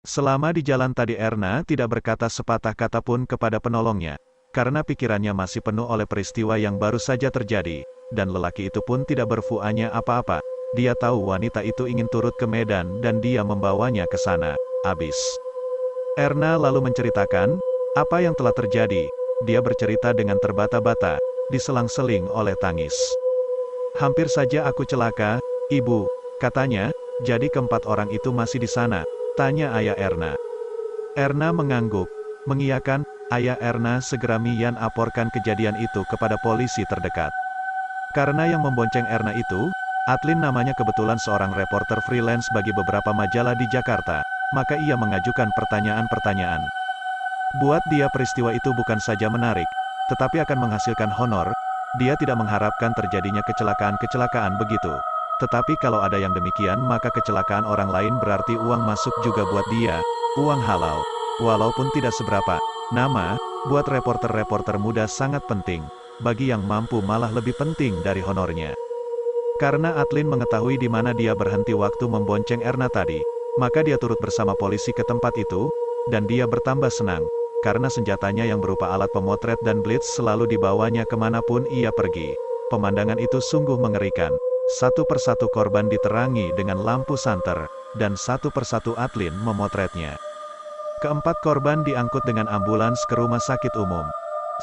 Selama di jalan tadi Erna tidak berkata sepatah kata pun kepada penolongnya, karena pikirannya masih penuh oleh peristiwa yang baru saja terjadi, dan lelaki itu pun tidak berfuanya apa-apa. Dia tahu wanita itu ingin turut ke Medan dan dia membawanya ke sana. Habis. Erna lalu menceritakan apa yang telah terjadi. Dia bercerita dengan terbata-bata, diselang-seling oleh tangis. Hampir saja aku celaka, Ibu, katanya. Jadi keempat orang itu masih di sana? Tanya ayah Erna. Erna mengangguk, mengiyakan. Ayah Erna segera aporkan kejadian itu kepada polisi terdekat. Karena yang membonceng Erna itu, Atlin namanya kebetulan seorang reporter freelance bagi beberapa majalah di Jakarta, maka ia mengajukan pertanyaan-pertanyaan. Buat dia peristiwa itu bukan saja menarik, tetapi akan menghasilkan honor. Dia tidak mengharapkan terjadinya kecelakaan-kecelakaan begitu. Tetapi kalau ada yang demikian maka kecelakaan orang lain berarti uang masuk juga buat dia, uang halal. Walaupun tidak seberapa, nama, buat reporter-reporter muda sangat penting. Bagi yang mampu malah lebih penting dari honornya. Karena Atlin mengetahui di mana dia berhenti waktu membonceng Erna tadi, maka dia turut bersama polisi ke tempat itu, dan dia bertambah senang, karena senjatanya yang berupa alat pemotret dan blitz selalu dibawanya kemanapun ia pergi. Pemandangan itu sungguh mengerikan. Satu persatu korban diterangi dengan lampu santer, dan satu persatu Atlin memotretnya. Keempat korban diangkut dengan ambulans ke rumah sakit umum.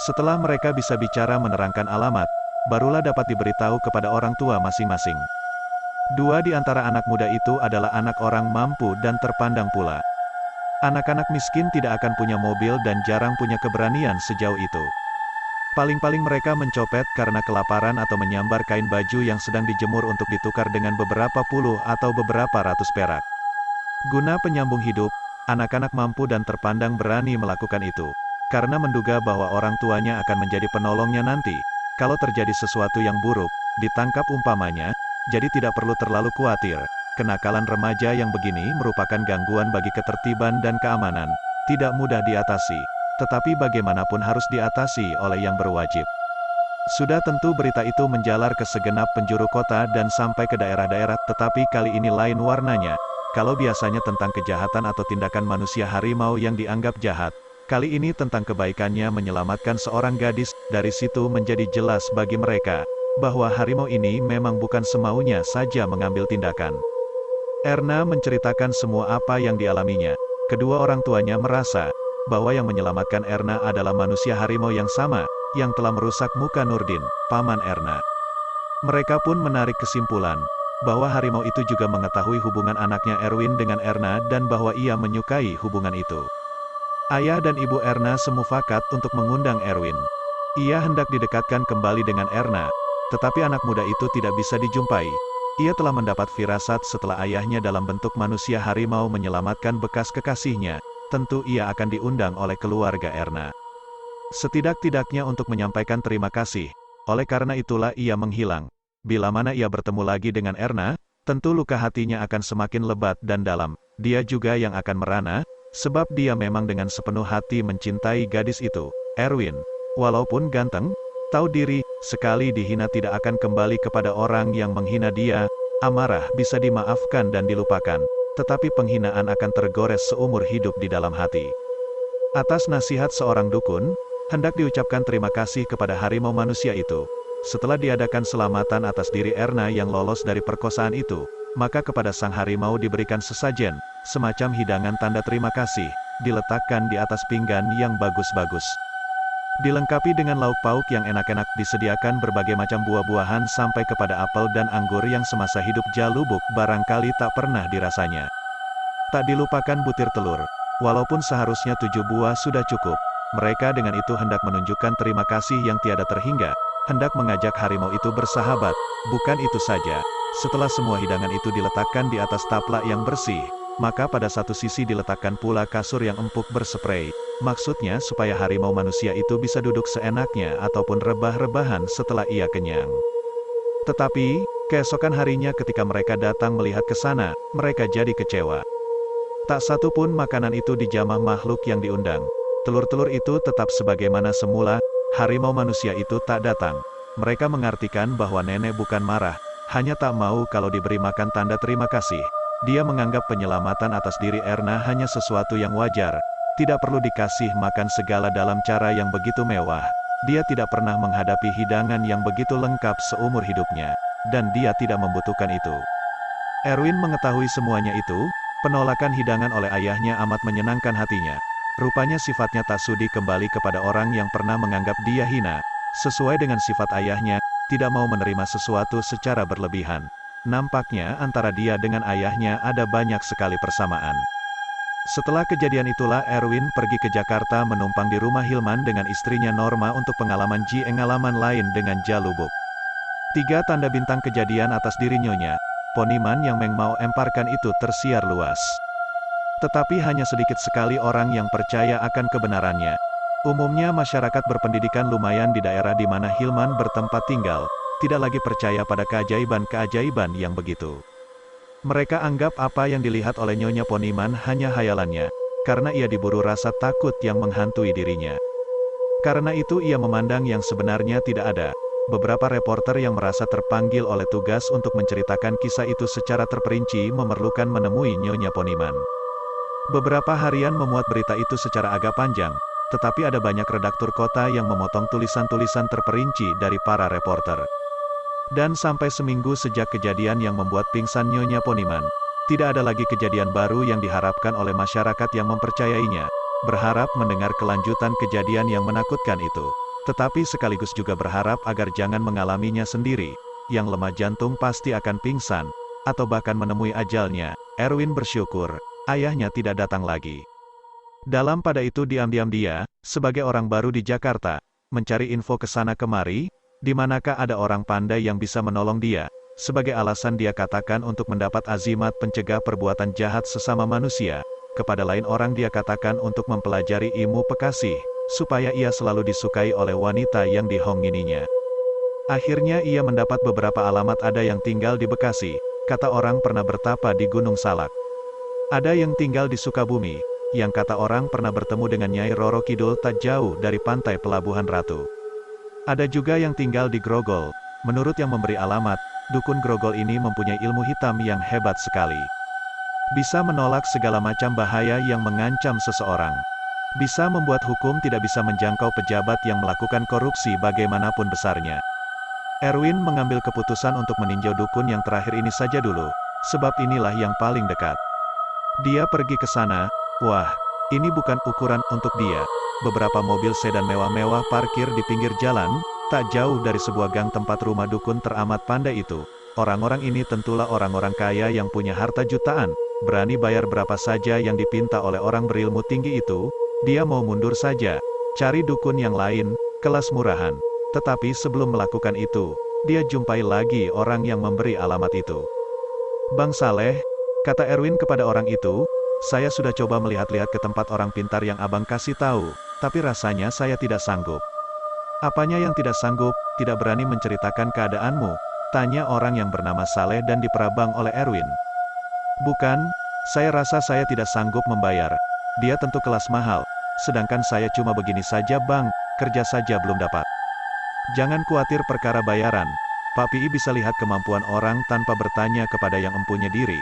Setelah mereka bisa bicara menerangkan alamat, barulah dapat diberitahu kepada orang tua masing-masing. Dua di antara anak muda itu adalah anak orang mampu dan terpandang pula. Anak-anak miskin tidak akan punya mobil dan jarang punya keberanian sejauh itu. Paling-paling mereka mencopet karena kelaparan atau menyambar kain baju yang sedang dijemur untuk ditukar dengan beberapa puluh atau beberapa ratus perak. Guna penyambung hidup, anak-anak mampu dan terpandang berani melakukan itu, karena menduga bahwa orang tuanya akan menjadi penolongnya nanti. Kalau terjadi sesuatu yang buruk, ditangkap umpamanya, jadi tidak perlu terlalu khawatir. Kenakalan remaja yang begini merupakan gangguan bagi ketertiban dan keamanan, tidak mudah diatasi. Tetapi bagaimanapun harus diatasi oleh yang berwajib. Sudah tentu berita itu menjalar ke segenap penjuru kota dan sampai ke daerah-daerah, tetapi kali ini lain warnanya. Kalau biasanya tentang kejahatan atau tindakan manusia harimau yang dianggap jahat, kali ini tentang kebaikannya menyelamatkan seorang gadis. Dari situ menjadi jelas bagi mereka, bahwa harimau ini memang bukan semaunya saja mengambil tindakan. Erna menceritakan semua apa yang dialaminya. Kedua orang tuanya merasa bahwa yang menyelamatkan Erna adalah manusia harimau yang sama, yang telah merusak muka Nurdin, paman Erna. Mereka pun menarik kesimpulan, bahwa harimau itu juga mengetahui hubungan anaknya Erwin dengan Erna dan bahwa ia menyukai hubungan itu. Ayah dan ibu Erna semufakat untuk mengundang Erwin. Ia hendak didekatkan kembali dengan Erna, tetapi anak muda itu tidak bisa dijumpai. Ia telah mendapat firasat setelah ayahnya dalam bentuk manusia harimau menyelamatkan bekas kekasihnya. Tentu ia akan diundang oleh keluarga Erna. Setidak-tidaknya untuk menyampaikan terima kasih. Oleh karena itulah ia menghilang. Bila mana ia bertemu lagi dengan Erna, tentu luka hatinya akan semakin lebat dan dalam. Dia juga yang akan merana, sebab dia memang dengan sepenuh hati mencintai gadis itu. Erwin, walaupun ganteng, tahu diri, sekali dihina tidak akan kembali kepada orang yang menghina dia. Amarah bisa dimaafkan dan dilupakan, tetapi penghinaan akan tergores seumur hidup di dalam hati. Atas nasihat seorang dukun, hendak diucapkan terima kasih kepada harimau manusia itu. Setelah diadakan selamatan atas diri Erna yang lolos dari perkosaan itu, maka kepada sang harimau diberikan sesajen, semacam hidangan tanda terima kasih, diletakkan di atas pinggan yang bagus-bagus. Dilengkapi dengan lauk pauk yang enak-enak, disediakan berbagai macam buah-buahan sampai kepada apel dan anggur yang semasa hidup Jalubuk barangkali tak pernah dirasanya. Tak dilupakan butir telur. Walaupun seharusnya 7 buah sudah cukup, mereka dengan itu hendak menunjukkan terima kasih yang tiada terhingga, hendak mengajak harimau itu bersahabat. Bukan itu saja, setelah semua hidangan itu diletakkan di atas taplak yang bersih, maka pada satu sisi diletakkan pula kasur yang empuk bersprei. Maksudnya supaya harimau manusia itu bisa duduk seenaknya ataupun rebah-rebahan setelah ia kenyang. Tetapi, keesokan harinya ketika mereka datang melihat ke sana, mereka jadi kecewa. Tak satu pun makanan itu dijamah makhluk yang diundang. Telur-telur itu tetap sebagaimana semula, harimau manusia itu tak datang. Mereka mengartikan bahwa nenek bukan marah, hanya tak mau kalau diberi makan tanda terima kasih. Dia menganggap penyelamatan atas diri Erna hanya sesuatu yang wajar, tidak perlu dikasih makan segala dalam cara yang begitu mewah. Dia tidak pernah menghadapi hidangan yang begitu lengkap seumur hidupnya, dan dia tidak membutuhkan itu. Erwin mengetahui semuanya itu, penolakan hidangan oleh ayahnya amat menyenangkan hatinya. Rupanya sifatnya tak sudi kembali kepada orang yang pernah menganggap dia hina. Sesuai dengan sifat ayahnya, tidak mau menerima sesuatu secara berlebihan. Nampaknya antara dia dengan ayahnya ada banyak sekali persamaan. Setelah kejadian itulah Erwin pergi ke Jakarta menumpang di rumah Hilman dengan istrinya Norma untuk pengalaman pengalaman lain dengan Jalubuk. 3 tanda bintang kejadian atas diri Nyonya Poniman yang mau emparkan itu tersiar luas. Tetapi hanya sedikit sekali orang yang percaya akan kebenarannya. Umumnya masyarakat berpendidikan lumayan di daerah di mana Hilman bertempat tinggal, tidak lagi percaya pada keajaiban-keajaiban yang begitu. Mereka anggap apa yang dilihat oleh Nyonya Poniman hanya hayalannya, karena ia diburu rasa takut yang menghantui dirinya. Karena itu ia memandang yang sebenarnya tidak ada. Beberapa reporter yang merasa terpanggil oleh tugas untuk menceritakan kisah itu secara terperinci memerlukan menemui Nyonya Poniman. Beberapa harian memuat berita itu secara agak panjang, tetapi ada banyak redaktur kota yang memotong tulisan-tulisan terperinci dari para reporter. Dan sampai seminggu sejak kejadian yang membuat pingsan Nyonya Poniman, tidak ada lagi kejadian baru yang diharapkan oleh masyarakat yang mempercayainya, berharap mendengar kelanjutan kejadian yang menakutkan itu. Tetapi sekaligus juga berharap agar jangan mengalaminya sendiri, yang lemah jantung pasti akan pingsan, atau bahkan menemui ajalnya. Erwin bersyukur ayahnya tidak datang lagi. Dalam pada itu diam-diam dia, sebagai orang baru di Jakarta, mencari info ke sana kemari, di manakah ada orang pandai yang bisa menolong dia. Sebagai alasan dia katakan untuk mendapat azimat pencegah perbuatan jahat sesama manusia. Kepada lain orang dia katakan untuk mempelajari ilmu pekasih, supaya ia selalu disukai oleh wanita yang dihongininya. Akhirnya ia mendapat beberapa alamat ada yang tinggal di Bekasi, kata orang pernah bertapa di Gunung Salak. Ada yang tinggal di Sukabumi, yang kata orang pernah bertemu dengan Nyai Roro Kidul tak jauh dari pantai Pelabuhan Ratu. Ada juga yang tinggal di Grogol. Menurut yang memberi alamat, dukun Grogol ini mempunyai ilmu hitam yang hebat sekali. Bisa menolak segala macam bahaya yang mengancam seseorang. Bisa membuat hukum tidak bisa menjangkau pejabat yang melakukan korupsi bagaimanapun besarnya. Erwin mengambil keputusan untuk meninjau dukun yang terakhir ini saja dulu, sebab inilah yang paling dekat. Dia pergi ke sana. Wah, ini bukan ukuran untuk dia. Beberapa mobil sedan mewah-mewah parkir di pinggir jalan, tak jauh dari sebuah gang tempat rumah dukun teramat pandai itu. Orang-orang ini tentulah orang-orang kaya yang punya harta jutaan, berani bayar berapa saja yang dipinta oleh orang berilmu tinggi itu. Dia mau mundur saja, cari dukun yang lain, kelas murahan. Tetapi sebelum melakukan itu, dia jumpai lagi orang yang memberi alamat itu. Bang Saleh, kata Erwin kepada orang itu, saya sudah coba melihat-lihat ke tempat orang pintar yang abang kasih tahu, tapi rasanya saya tidak sanggup. Apanya yang tidak sanggup, tidak berani menceritakan keadaanmu? Tanya orang yang bernama Saleh dan diperabang oleh Erwin. Bukan, saya rasa saya tidak sanggup membayar. Dia tentu kelas mahal, sedangkan saya cuma begini saja bang, kerja saja belum dapat. Jangan khawatir perkara bayaran, Pak Pi bisa lihat kemampuan orang tanpa bertanya kepada yang empunya diri.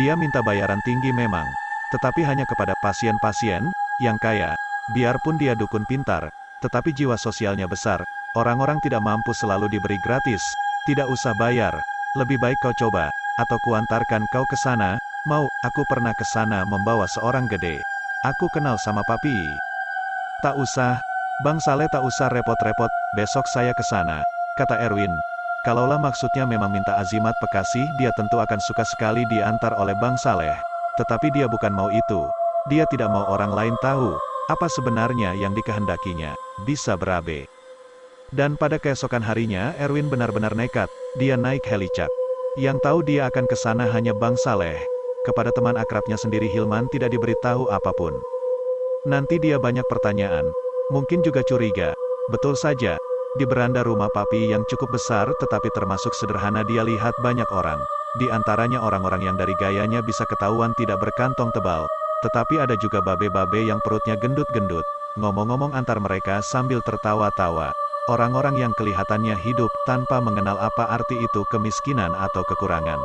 Dia minta bayaran tinggi memang, tetapi hanya kepada pasien-pasien yang kaya. Biarpun dia dukun pintar, tetapi jiwa sosialnya besar. Orang-orang tidak mampu selalu diberi gratis, tidak usah bayar. Lebih baik kau coba, atau kuantarkan kau ke sana. Mau, aku pernah ke sana membawa seorang gede. Aku kenal sama Pak Pi. Tak usah, Bang Saleh tak usah repot-repot, besok saya ke sana, kata Erwin. Kalaulah maksudnya memang minta azimat pekasih, dia tentu akan suka sekali diantar oleh Bang Saleh. Tetapi dia bukan mau itu. Dia tidak mau orang lain tahu apa sebenarnya yang dikehendakinya. Bisa berabe. Dan pada keesokan harinya Erwin benar-benar nekat. Dia naik helicak. Yang tahu dia akan ke sana hanya Bang Saleh. Kepada teman akrabnya sendiri Hilman tidak diberitahu apapun. Nanti dia banyak pertanyaan. Mungkin juga curiga. Betul saja. Di beranda rumah Papi yang cukup besar tetapi termasuk sederhana dia lihat banyak orang. Di antaranya orang-orang yang dari gayanya bisa ketahuan tidak berkantong tebal. Tetapi ada juga babe-babe yang perutnya gendut-gendut. Ngomong-ngomong antar mereka sambil tertawa-tawa. Orang-orang yang kelihatannya hidup tanpa mengenal apa arti itu kemiskinan atau kekurangan.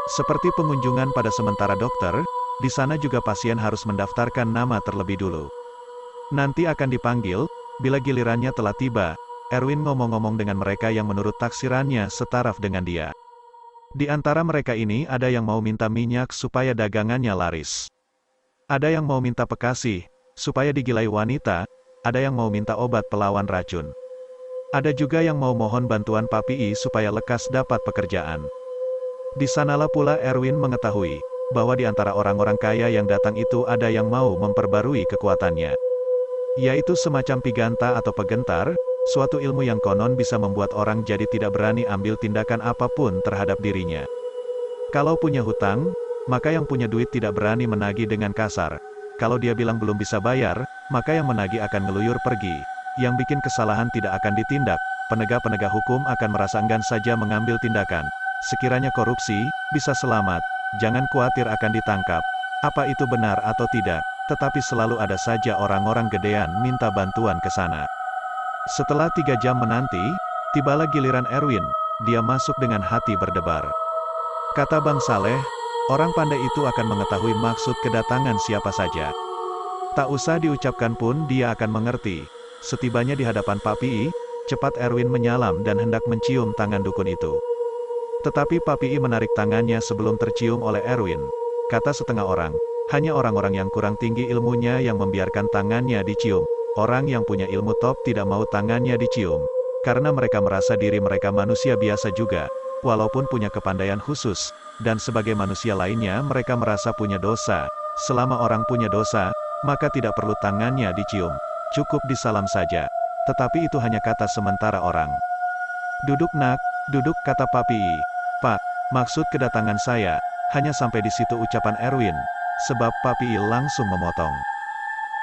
Seperti pengunjungan pada sementara dokter, di sana juga pasien harus mendaftarkan nama terlebih dulu. Nanti akan dipanggil, bila gilirannya telah tiba. Erwin ngomong-ngomong dengan mereka yang menurut taksirannya setaraf dengan dia. Di antara mereka ini ada yang mau minta minyak supaya dagangannya laris. Ada yang mau minta pekasih, supaya digilai wanita, ada yang mau minta obat pelawan racun. Ada juga yang mau mohon bantuan Papi I supaya lekas dapat pekerjaan. Di sanalah pula Erwin mengetahui, bahwa di antara orang-orang kaya yang datang itu ada yang mau memperbarui kekuatannya. Yaitu semacam piganta atau pegentar, suatu ilmu yang konon bisa membuat orang jadi tidak berani ambil tindakan apapun terhadap dirinya. Kalau punya hutang, maka yang punya duit tidak berani menagih dengan kasar. Kalau dia bilang belum bisa bayar, maka yang menagih akan ngeluyur pergi. Yang bikin kesalahan tidak akan ditindak, penegak-penegak hukum akan merasa enggan saja mengambil tindakan. Sekiranya korupsi, bisa selamat, jangan khawatir akan ditangkap. Apa itu benar atau tidak, tetapi selalu ada saja orang-orang gedean minta bantuan ke sana. Setelah 3 jam menanti, tibalah giliran Erwin, dia masuk dengan hati berdebar. Kata Bang Saleh, orang pandai itu akan mengetahui maksud kedatangan siapa saja. Tak usah diucapkan pun dia akan mengerti. Setibanya di hadapan Papi I, cepat Erwin menyalam dan hendak mencium tangan dukun itu. Tetapi Papi I menarik tangannya sebelum tercium oleh Erwin. Kata setengah orang, hanya orang-orang yang kurang tinggi ilmunya yang membiarkan tangannya dicium. Orang yang punya ilmu top tidak mau tangannya dicium. Karena mereka merasa diri mereka manusia biasa juga, walaupun punya kepandaian khusus. Dan sebagai manusia lainnya mereka merasa punya dosa. Selama orang punya dosa, maka tidak perlu tangannya dicium. Cukup disalam saja. Tetapi itu hanya kata sementara orang. Duduk nak, duduk, kata Papi I. Pak, maksud kedatangan saya, hanya sampai di situ, ucapan Erwin. Sebab Papi I langsung memotong.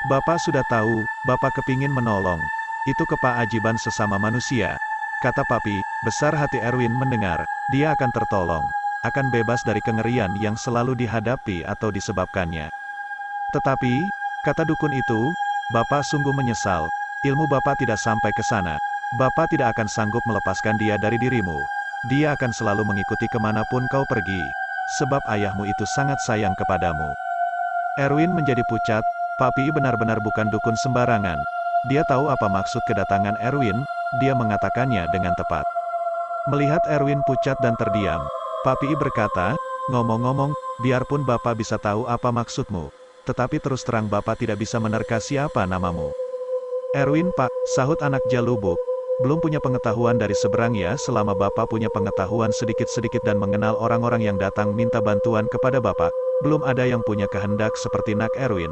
Bapak sudah tahu, Bapak kepingin menolong. Itu kepajiban sesama manusia. Kata Papi, besar hati Erwin mendengar, dia akan tertolong. Akan bebas dari kengerian yang selalu dihadapi atau disebabkannya. Tetapi, kata dukun itu, Bapak sungguh menyesal. Ilmu Bapak tidak sampai ke sana. Bapak tidak akan sanggup melepaskan dia dari dirimu. Dia akan selalu mengikuti kemanapun kau pergi. Sebab ayahmu itu sangat sayang kepadamu. Erwin menjadi pucat. Papi benar-benar bukan dukun sembarangan. Dia tahu apa maksud kedatangan Erwin, dia mengatakannya dengan tepat. Melihat Erwin pucat dan terdiam, Papi berkata, ngomong-ngomong, biarpun Bapak bisa tahu apa maksudmu, tetapi terus terang Bapak tidak bisa menerka siapa namamu. Erwin, Pak, sahut anak jalubuk, belum punya pengetahuan dari seberang ya. Selama Bapak punya pengetahuan sedikit-sedikit dan mengenal orang-orang yang datang minta bantuan kepada Bapak, belum ada yang punya kehendak seperti nak Erwin.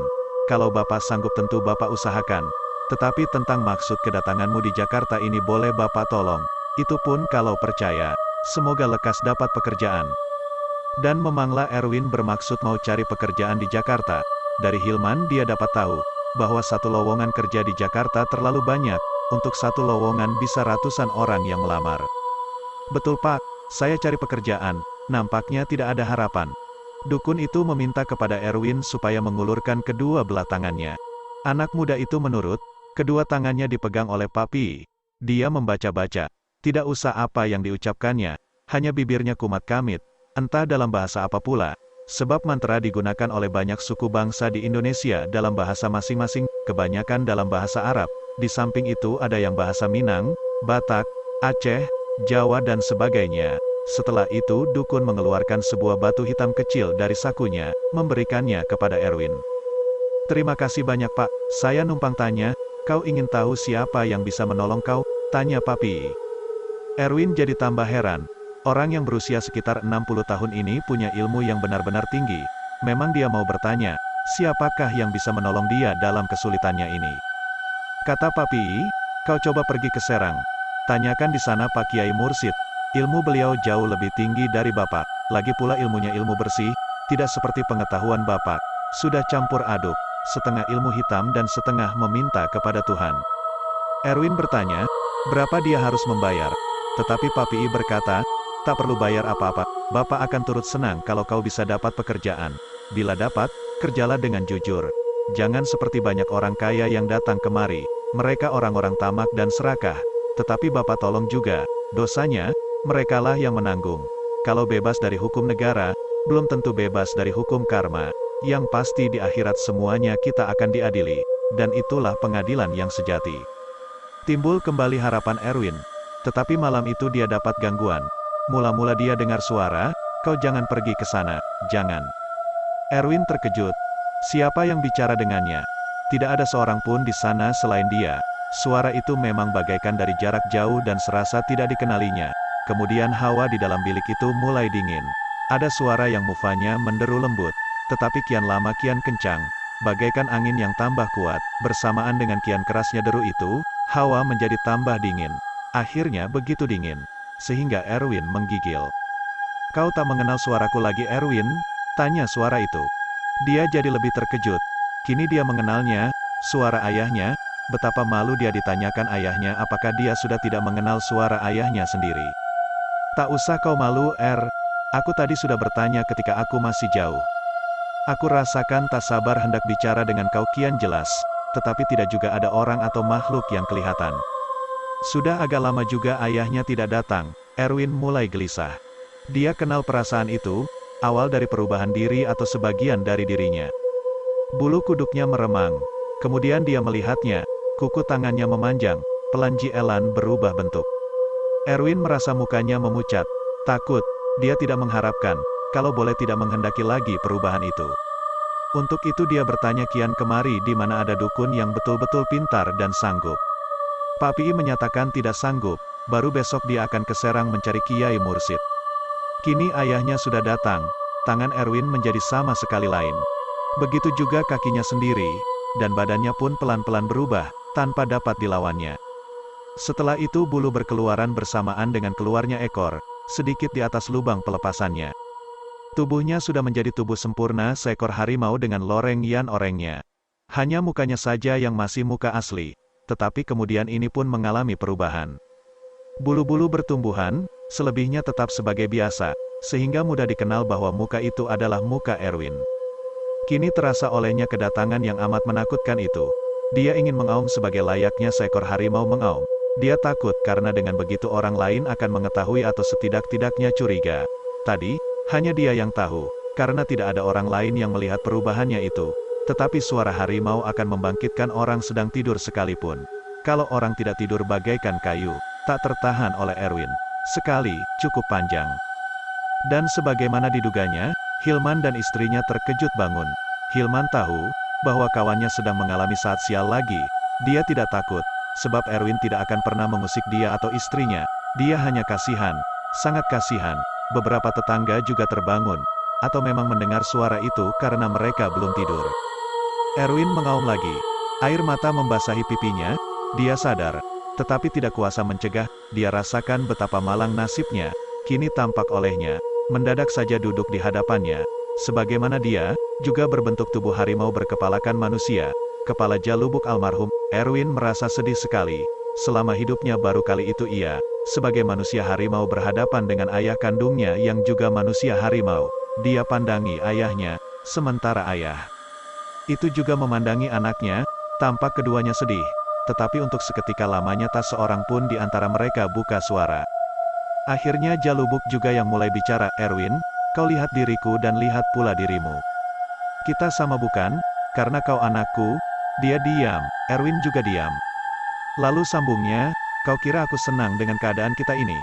Kalau Bapak sanggup tentu Bapak usahakan. Tetapi tentang maksud kedatanganmu di Jakarta ini boleh Bapak tolong. Itu pun kalau percaya. Semoga lekas dapat pekerjaan. Dan memanglah Erwin bermaksud mau cari pekerjaan di Jakarta. Dari Hilman dia dapat tahu, bahwa satu lowongan kerja di Jakarta terlalu banyak. Untuk satu lowongan bisa ratusan orang yang melamar. Betul Pak, saya cari pekerjaan. Nampaknya tidak ada harapan. Dukun itu meminta kepada Erwin supaya mengulurkan kedua belah tangannya. Anak muda itu menurut, kedua tangannya dipegang oleh Papi. Dia membaca-baca. Tidak usah apa yang diucapkannya, hanya bibirnya kumat kamit, entah dalam bahasa apa pula. Sebab mantra digunakan oleh banyak suku bangsa di Indonesia dalam bahasa masing-masing, kebanyakan dalam bahasa Arab. Di samping itu ada yang bahasa Minang, Batak, Aceh, Jawa dan sebagainya. Setelah itu dukun mengeluarkan sebuah batu hitam kecil dari sakunya, memberikannya kepada Erwin. Terima kasih banyak Pak, saya numpang tanya, kau ingin tahu siapa yang bisa menolong kau? Tanya Papi. Erwin jadi tambah heran. Orang yang berusia sekitar 60 tahun ini punya ilmu yang benar-benar tinggi. Memang dia mau bertanya, siapakah yang bisa menolong dia dalam kesulitannya ini? Kata Papi, kau coba pergi ke Serang. Tanyakan di sana Pak Kiai Mursid. Ilmu beliau jauh lebih tinggi dari Bapak. Lagi pula ilmunya ilmu bersih, tidak seperti pengetahuan Bapak. Sudah campur aduk, setengah ilmu hitam dan setengah meminta kepada Tuhan. Erwin bertanya, berapa dia harus membayar? Tetapi Papi berkata, tak perlu bayar apa-apa, Bapak akan turut senang kalau kau bisa dapat pekerjaan. Bila dapat, kerjalah dengan jujur. Jangan seperti banyak orang kaya yang datang kemari. Mereka orang-orang tamak dan serakah. Tetapi Bapak tolong juga, dosanya, merekalah yang menanggung. Kalau bebas dari hukum negara, belum tentu bebas dari hukum karma. Yang pasti di akhirat semuanya kita akan diadili. Dan itulah pengadilan yang sejati. Timbul kembali harapan Erwin. Tetapi malam itu dia dapat gangguan. Mula-mula dia dengar suara, "Kau jangan pergi ke sana, jangan." Erwin terkejut. Siapa yang bicara dengannya? Tidak ada seorang pun di sana selain dia. Suara itu memang bagaikan dari jarak jauh dan serasa tidak dikenalinya. Kemudian hawa di dalam bilik itu mulai dingin. Ada suara yang mufanya menderu lembut. Tetapi kian lama kian kencang, bagaikan angin yang tambah kuat. Bersamaan dengan kian kerasnya deru itu, hawa menjadi tambah dingin. Akhirnya begitu dingin, sehingga Erwin menggigil. "Kau tak mengenal suaraku lagi, Erwin?" tanya suara itu. Dia jadi lebih terkejut. Kini dia mengenalnya, suara ayahnya. Betapa malu dia ditanyakan ayahnya apakah dia sudah tidak mengenal suara ayahnya sendiri. "Tak usah kau malu, Aku tadi sudah bertanya ketika aku masih jauh. Aku rasakan tak sabar hendak bicara dengan kau kian jelas, tetapi tidak juga ada orang atau makhluk yang kelihatan." Sudah agak lama juga ayahnya tidak datang. Erwin mulai gelisah. Dia kenal perasaan itu, awal dari perubahan diri atau sebagian dari dirinya. Bulu kuduknya meremang. Kemudian dia melihatnya, kuku tangannya memanjang, pelanji Elan berubah bentuk. Erwin merasa mukanya memucat. Takut, dia tidak mengharapkan, kalau boleh tidak menghendaki lagi perubahan itu. Untuk itu dia bertanya kian kemari di mana ada dukun yang betul-betul pintar dan sanggup. Pak Pi menyatakan tidak sanggup, baru besok dia akan ke Serang mencari Kiai Mursid. Kini ayahnya sudah datang, tangan Erwin menjadi sama sekali lain. Begitu juga kakinya sendiri, dan badannya pun pelan-pelan berubah, tanpa dapat dilawannya. Setelah itu bulu berkeluaran bersamaan dengan keluarnya ekor, sedikit di atas lubang pelepasannya. Tubuhnya sudah menjadi tubuh sempurna seekor harimau dengan loreng yan orengnya. Hanya mukanya saja yang masih muka asli, tetapi kemudian ini pun mengalami perubahan. Bulu-bulu bertumbuhan, selebihnya tetap sebagai biasa, sehingga mudah dikenal bahwa muka itu adalah muka Erwin. Kini terasa olehnya kedatangan yang amat menakutkan itu. Dia ingin mengaum sebagai layaknya seekor harimau mengaum. Dia takut karena dengan begitu orang lain akan mengetahui atau setidak-tidaknya curiga. Tadi, hanya dia yang tahu, karena tidak ada orang lain yang melihat perubahannya itu. Tetapi suara harimau akan membangkitkan orang sedang tidur sekalipun. Kalau orang tidak tidur bagaikan kayu, tak tertahan oleh Erwin. Sekali, cukup panjang. Dan sebagaimana diduganya, Hilman dan istrinya terkejut bangun. Hilman tahu bahwa kawannya sedang mengalami saat sial lagi. Dia tidak takut, sebab Erwin tidak akan pernah mengusik dia atau istrinya. Dia hanya kasihan, sangat kasihan. Beberapa tetangga juga terbangun, atau memang mendengar suara itu karena mereka belum tidur. Erwin mengaum lagi. Air mata membasahi pipinya. Dia sadar, tetapi tidak kuasa mencegah. Dia rasakan betapa malang nasibnya. Kini tampak olehnya, mendadak saja duduk di hadapannya. Sebagaimana dia, juga berbentuk tubuh harimau berkepalakan manusia. Kepala jalubuk almarhum. Erwin merasa sedih sekali. Selama hidupnya baru kali itu ia, sebagai manusia harimau berhadapan dengan ayah kandungnya yang juga manusia harimau. Dia pandangi ayahnya, sementara ayah itu juga memandangi anaknya. Tampak keduanya sedih. Tetapi untuk seketika lamanya tak seorang pun di antara mereka buka suara. Akhirnya Jalubuk juga yang mulai bicara. "Erwin, kau lihat diriku dan lihat pula dirimu. Kita sama bukan? Karena kau anakku." Dia diam. Erwin juga diam. Lalu sambungnya, "Kau kira aku senang dengan keadaan kita ini?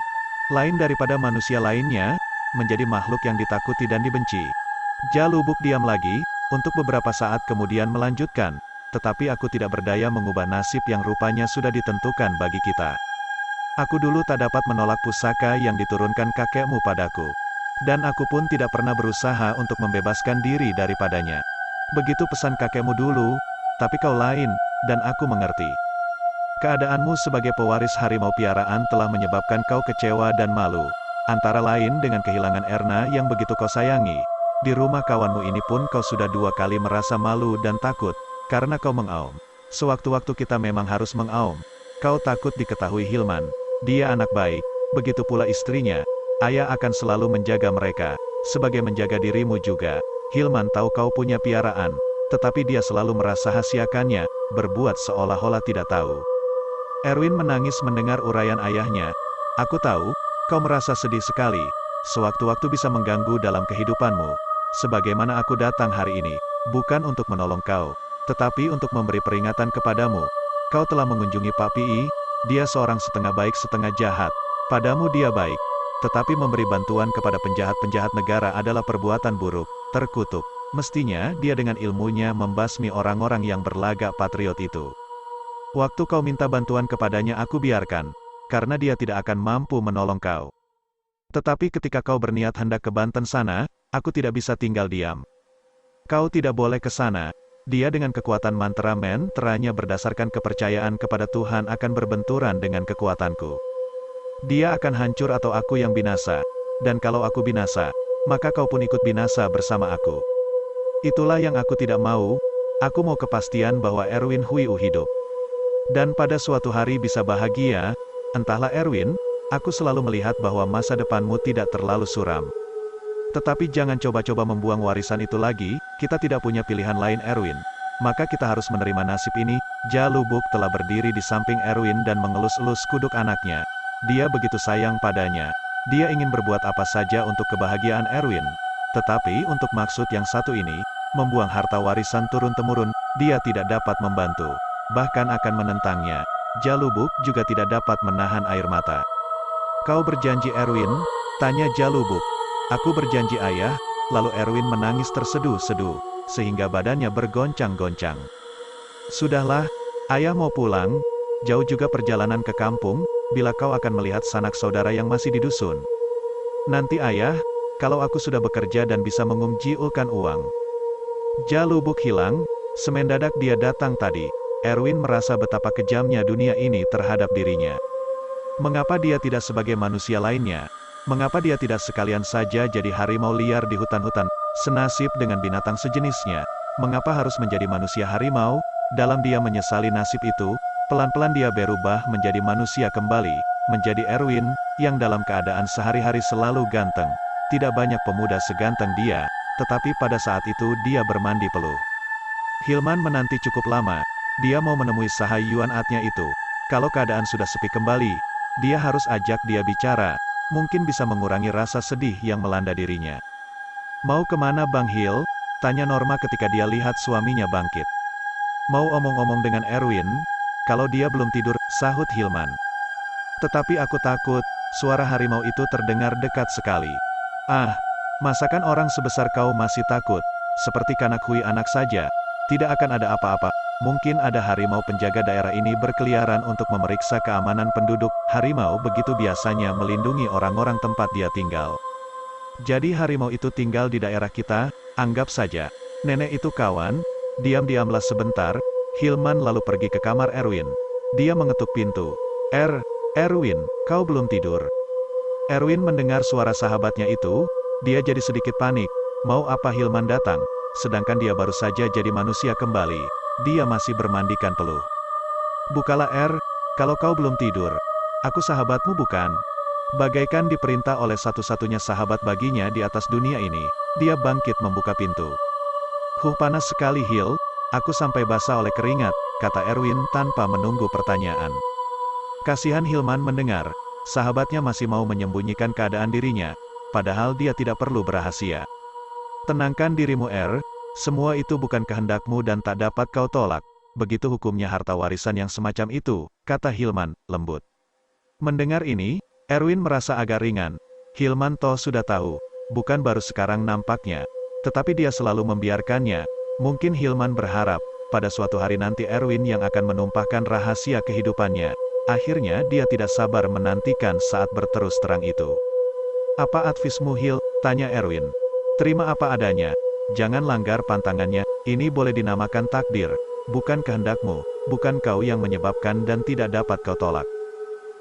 Lain daripada manusia lainnya, menjadi makhluk yang ditakuti dan dibenci." Jalubuk diam lagi, untuk beberapa saat kemudian melanjutkan, "Tetapi aku tidak berdaya mengubah nasib yang rupanya sudah ditentukan bagi kita. Aku dulu tak dapat menolak pusaka yang diturunkan kakekmu padaku. Dan aku pun tidak pernah berusaha untuk membebaskan diri daripadanya. Begitu pesan kakekmu dulu, tapi kau lain, dan aku mengerti. Keadaanmu sebagai pewaris harimau piaraan telah menyebabkan kau kecewa dan malu. Antara lain dengan kehilangan Erna yang begitu kau sayangi. Di rumah kawanmu ini pun kau sudah 2 kali merasa malu dan takut, karena kau mengaum. Sewaktu-waktu kita memang harus mengaum. Kau takut diketahui Hilman. Dia anak baik, begitu pula istrinya. Ayah akan selalu menjaga mereka, sebagai menjaga dirimu juga. Hilman tahu kau punya piaraan, tetapi dia selalu merahasiakannya, berbuat seolah-olah tidak tahu." Erwin menangis mendengar uraian ayahnya. "Aku tahu, kau merasa sedih sekali. sewaktu-waktu bisa mengganggu dalam kehidupanmu. Sebagaimana aku datang hari ini, bukan untuk menolong kau, tetapi untuk memberi peringatan kepadamu. Kau telah mengunjungi Pak Pi, dia seorang setengah baik setengah jahat. Padamu dia baik, tetapi memberi bantuan kepada penjahat-penjahat negara adalah perbuatan buruk, terkutuk. Mestinya dia dengan ilmunya membasmi orang-orang yang berlagak patriot itu. Waktu kau minta bantuan kepadanya aku biarkan, karena dia tidak akan mampu menolong kau. Tetapi ketika kau berniat hendak ke Banten sana, aku tidak bisa tinggal diam. Kau tidak boleh ke sana. Dia dengan kekuatan mantra-mantranya berdasarkan kepercayaan kepada Tuhan akan berbenturan dengan kekuatanku. Dia akan hancur atau aku yang binasa. Dan kalau aku binasa, maka kau pun ikut binasa bersama aku. Itulah yang aku tidak mau. Aku mau kepastian bahwa Erwin Huiu hidup. Dan pada suatu hari bisa bahagia. Entahlah Erwin, aku selalu melihat bahwa masa depanmu tidak terlalu suram. Tetapi jangan coba-coba membuang warisan itu lagi, kita tidak punya pilihan lain Erwin. Maka kita harus menerima nasib ini. Jalubuk telah berdiri di samping Erwin dan mengelus-elus kuduk anaknya. Dia begitu sayang padanya. Dia ingin berbuat apa saja untuk kebahagiaan Erwin. Tetapi untuk maksud yang satu ini, membuang harta warisan turun-temurun, dia tidak dapat membantu. Bahkan akan menentangnya. Jalubuk juga tidak dapat menahan air mata. Kau berjanji Erwin? Tanya Jalubuk. Aku berjanji ayah. Lalu Erwin menangis terseduh-seduh, sehingga badannya bergoncang-goncang. Sudahlah, ayah mau pulang. Jauh juga perjalanan ke kampung, bila kau akan melihat sanak saudara yang masih di dusun. Nanti ayah, kalau aku sudah bekerja dan bisa mengumjiulkan uang. Jalubuk hilang, semendadak dia datang tadi. Erwin merasa betapa kejamnya dunia ini terhadap dirinya. Mengapa dia tidak sebagai manusia lainnya? Mengapa dia tidak sekalian saja jadi harimau liar di hutan-hutan, senasib dengan binatang sejenisnya? Mengapa harus menjadi manusia harimau? Dalam dia menyesali nasib itu, pelan-pelan dia berubah menjadi manusia kembali, menjadi Erwin, yang dalam keadaan sehari-hari selalu ganteng. Tidak banyak pemuda seganteng dia, tetapi pada saat itu dia bermandi peluh. Hilman menanti cukup lama, dia mau menemui Saha Yuan Atnya itu. Kalau keadaan sudah sepi kembali, dia harus ajak dia bicara. Mungkin bisa mengurangi rasa sedih yang melanda dirinya. Mau kemana Bang Hil? Tanya Norma ketika dia lihat suaminya bangkit. Mau omong-omong dengan Erwin? Kalau dia belum tidur, sahut Hilman. Tetapi aku takut, suara harimau itu terdengar dekat sekali. Ah, masakan orang sebesar kau masih takut? Seperti kanak hui anak saja. Tidak akan ada apa-apa. Mungkin ada harimau penjaga daerah ini berkeliaran untuk memeriksa keamanan penduduk. Harimau begitu biasanya melindungi orang-orang tempat dia tinggal. Jadi harimau itu tinggal di daerah kita, anggap saja. Nenek itu kawan. Diam-diamlah sebentar. Hilman lalu pergi ke kamar Erwin. Dia mengetuk pintu. Erwin, kau belum tidur? Erwin mendengar suara sahabatnya itu. Dia jadi sedikit panik. Mau apa Hilman datang? Sedangkan dia baru saja jadi manusia kembali. Dia masih bermandikan peluh. Bukalah kalau kau belum tidur. Aku sahabatmu bukan? Bagaikan diperintah oleh satu-satunya sahabat baginya di atas dunia ini, dia bangkit membuka pintu. Panas sekali Hil, aku sampai basah oleh keringat, kata Erwin tanpa menunggu pertanyaan. Kasihan Hilman mendengar, sahabatnya masih mau menyembunyikan keadaan dirinya, padahal dia tidak perlu berahasia. Tenangkan dirimu semua itu bukan kehendakmu dan tak dapat kau tolak. Begitu hukumnya harta warisan yang semacam itu, kata Hilman, lembut. Mendengar ini, Erwin merasa agak ringan. Hilman toh sudah tahu, bukan baru sekarang nampaknya. Tetapi dia selalu membiarkannya. Mungkin Hilman berharap, pada suatu hari nanti Erwin yang akan menumpahkan rahasia kehidupannya. Akhirnya dia tidak sabar menantikan saat berterus terang itu. Apa advismu Hil? Tanya Erwin. Terima apa adanya. Jangan langgar pantangannya, ini boleh dinamakan takdir. Bukan kehendakmu, bukan kau yang menyebabkan dan tidak dapat kau tolak.